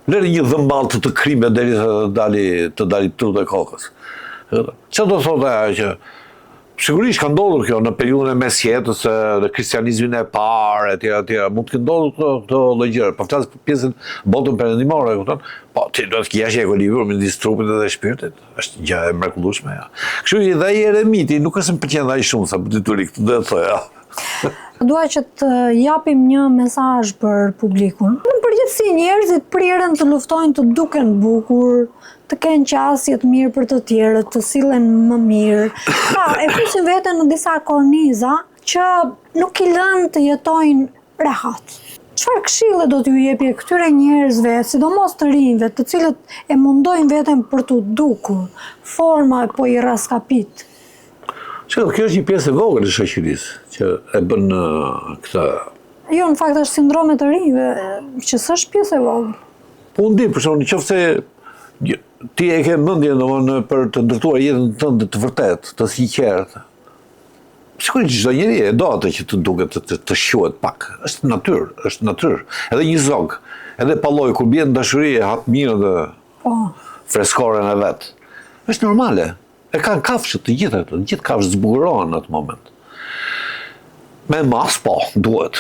Lëre një dhëmball të krimë deri të dali trut e kokës. Çfarë do thotë ajo që sigurisht ka ndodhur kjo në periudhën e mesjetës, në kristianizmin e parë, etj. Mund të ndodhur këto lloj gjëra. Po flas për pjesën botën perëndimore, e kupton? Po ti do të kesh ekuilibër midis trupit dhe shpirtit. Është gjë e mrekullueshme, ja. Kështu që dhe ai eremiti nuk është më pëlqen ai shumë sa diturik, do të thoya. Dua që të japim një mesazh për publikun. Në përgjithësi njerëzit prirën të luftojnë të duken bukur, të kenë qasje të mirë për të tjerët, të sillen më mirë. Pra, e fusin veten në disa korniza që nuk i lënë të jetojnë rehat. Çfarë këshille do t'ju jepje këtyre njerëzve, sidomos të rinjve, të cilët e mundojnë veten për të dukur, forma po i raskapit? Kjo është një pjesë e vogël e shoqërisë që e bën këtë. Jo, në fakt është sindrome të rinjve, që s'është pjesë e vogël. Po unë di, për shkak nëse ti e ke mendjen domthonë për të ndërtuar jetën tënde të vërtet, të sinqertë. Sigurisht çdo njeri e do atë që të duket të shquhet pak. Është natyrë, Edhe një zog, edhe palloj kur bie në dashuri e hap mirë dhe freskoren e vet. Është normale. E kanë kafshët të gjithë kafshët zbukurohen në atë moment. Me mas, po, duhet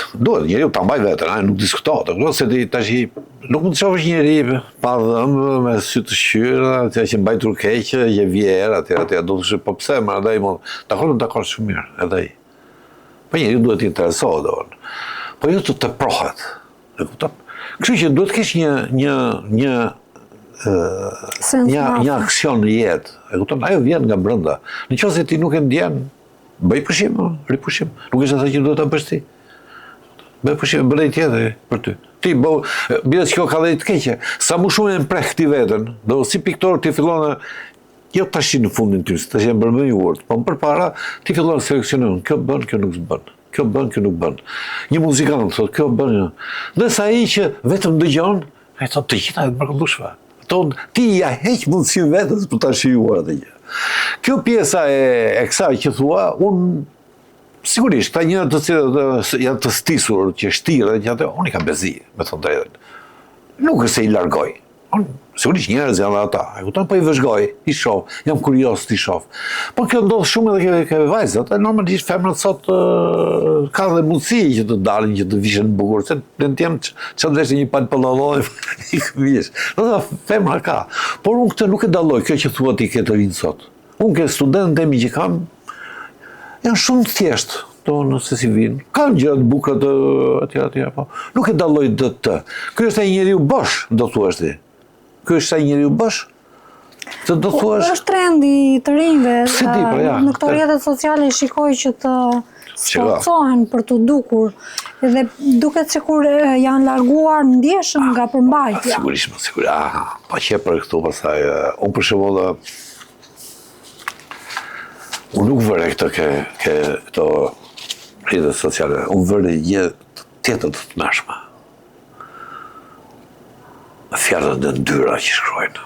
njeriu ta mbaj veten, nuk diskutohet. Se ti tash nuk mund të shohësh njeri pa dhëmbë, me sy të shqyrë, atë që mbajtur keqë, je vjerë, atë do të thosh po pse, më edhe ai mund. Dakor shumë mirë, edhe ai. Po njeriu duhet të interesohet domon. Po jo të prohet. E kupton? Kështu që duhet të kesh një aksion në jetë. E kupton? Ajo vjen nga brenda. Nëse ti nuk e ndjen, bëj pushim, ripushim. Nuk është asaj që duhet ta bësh ti. Bëj pushim, bëj tjetër për ty. Ti bie që ka dhënë të keqe. Sa më shumë e mpreh ti veten, do si piktor ti fillon jo tash në fundin ty, tash e bën më i urtë, po përpara ti fillon seleksionon, kjo bën, kjo nuk bën. Kjo bën, kjo nuk bën. Një muzikant thotë, kjo bën. Dhe sa ai që vetëm dëgjon, ai thotë të gjitha të mrekullueshme. Ti ja heq mundësinë vetës për ta shijuar atë gjë. Kjo pjesa e kësaj që thua, unë sigurisht ta njerëz të cilët janë të stisur, që shtirën që atë, unë i kam bezi, me thënë drejtën. Nuk është se i largoj. Sigurisht njerëz janë ata, e kupton, po i vëzhgoj, i shoh, jam kurioz të i shoh. Po kjo ndodh shumë edhe ke vajzat, normalisht femrat sot kanë dhe mundësi që të dalin, që të vishen bukur, se në tjemë që të veshë një palpallalloj, i këvish. Femra ka. Por unë këtë nuk e dalloj, kjo që thua ti këtë rinë sot. Unë ke studentët e mi që kam, janë shumë të thjeshtë, nëse si vinë. Kanë gjëra të bukura atje, po. Nuk e dalloj të. Ky është ai njeriu bosh, do thuash ti. Ky është ai njeriu bosh. Të do thuash. Është trendi i të rinjve. Ja. Në këto rrjetet sociale shikoj që të sforcohen për të dukur. Edhe duket sikur janë larguar ndjeshëm nga përmbajtja. Sigurisht. Pa që për këtu pastaj unë për shembull unë nuk vëre këto rrjetet sociale, unë vëre një tjetër të mëshme. Fjalët e ndyra që shkruajnë.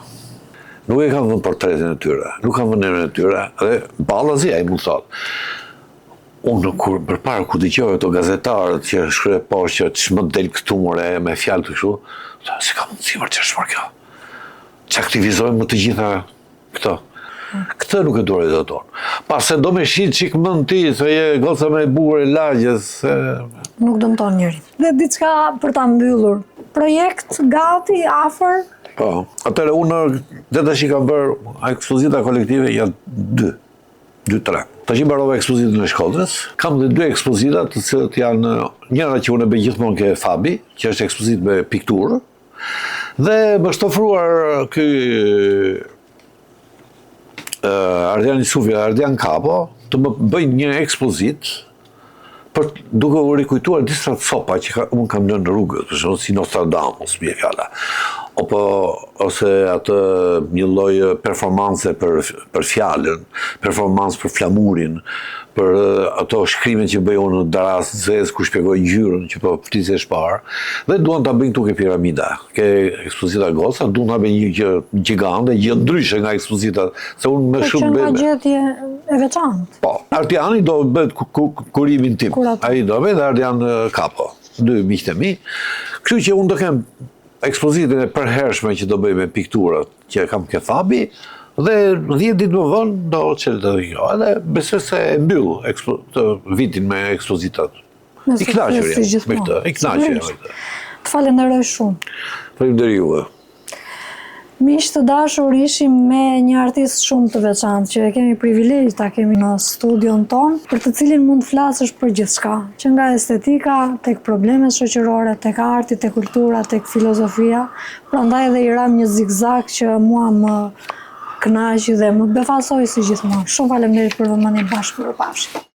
Nuk e kam vënë portretin e tyre, nuk kam vënë emrin e tyre, dhe ballazi ai mund thotë. Unë përpara ku dëgjoj ato gazetarët që shkruaj poshtë që ç'më del këtu more me fjalë të kështu, si ka mundësi për ç'është kjo? Që aktivizojmë të gjitha këto. Këtë nuk e duhet të tonë. Pas se do me shit çik mend ti, se je goca më e bukur e lagjes. Nuk dëmton njëri. Dhe diçka për ta mbyllur. Projekt gati, afër? Po, atëre unë dhe tash i kam bërë ekspozita kolektive janë 2-3. Tash i mbarova ekspozitën e Shkodrës, kam dhe 2 ekspozita të cilët janë njëra që unë e bëj gjithmonë ke Fabi, që është ekspozitë me pikturë, dhe më është ofruar ky Ardian Isufi, Ardian Kapo, të më bëjnë një ekspozitë për duke u rikujtuar disa copa që unë kam lënë në rrugë, për shembull si Nostradamus, mbi fjala. Ose atë një lloj performance për fjalën, performance për flamurin, për ato shkrimet që bëj unë në Daras Zez ku shpjegoj ngjyrën që po flisë shpar, dhe duan ta bëjnë këtu ke piramida, ke ekspozita Goca, duan ta bëjnë një gjë gjigande, gjë ndryshe nga ekspozita, se unë më shumë bëj. Që gjetje e veçantë. Po, Ardiani do bëhet kurimin tim. Ai do bëhet Ardian Kapo, 2 miqtë e mi. Kështu që unë do kem ekspozitën e përhershme që do bëj me pikturat që kam ke Fabi, dhe 10 ditë më vonë do çelë të kjo. Edhe besoj se e mbyll vitin me ekspozitat. I kënaqur me këtë, i kënaqur me këtë. Të falenderoj shumë. Faleminderit juve. Miq të dashur, ishim me një artist shumë të veçantë që e kemi privilegj ta kemi në studion ton, për të cilin mund të flasësh për gjithçka, që nga estetika tek problemet shoqërore, tek arti, tek kultura, tek filozofia. Prandaj edhe i ram një zigzag që mua më kënaqi dhe më befasoi si gjithmonë. Shumë faleminderit për vëmendjen, bashkë, mirupafshim.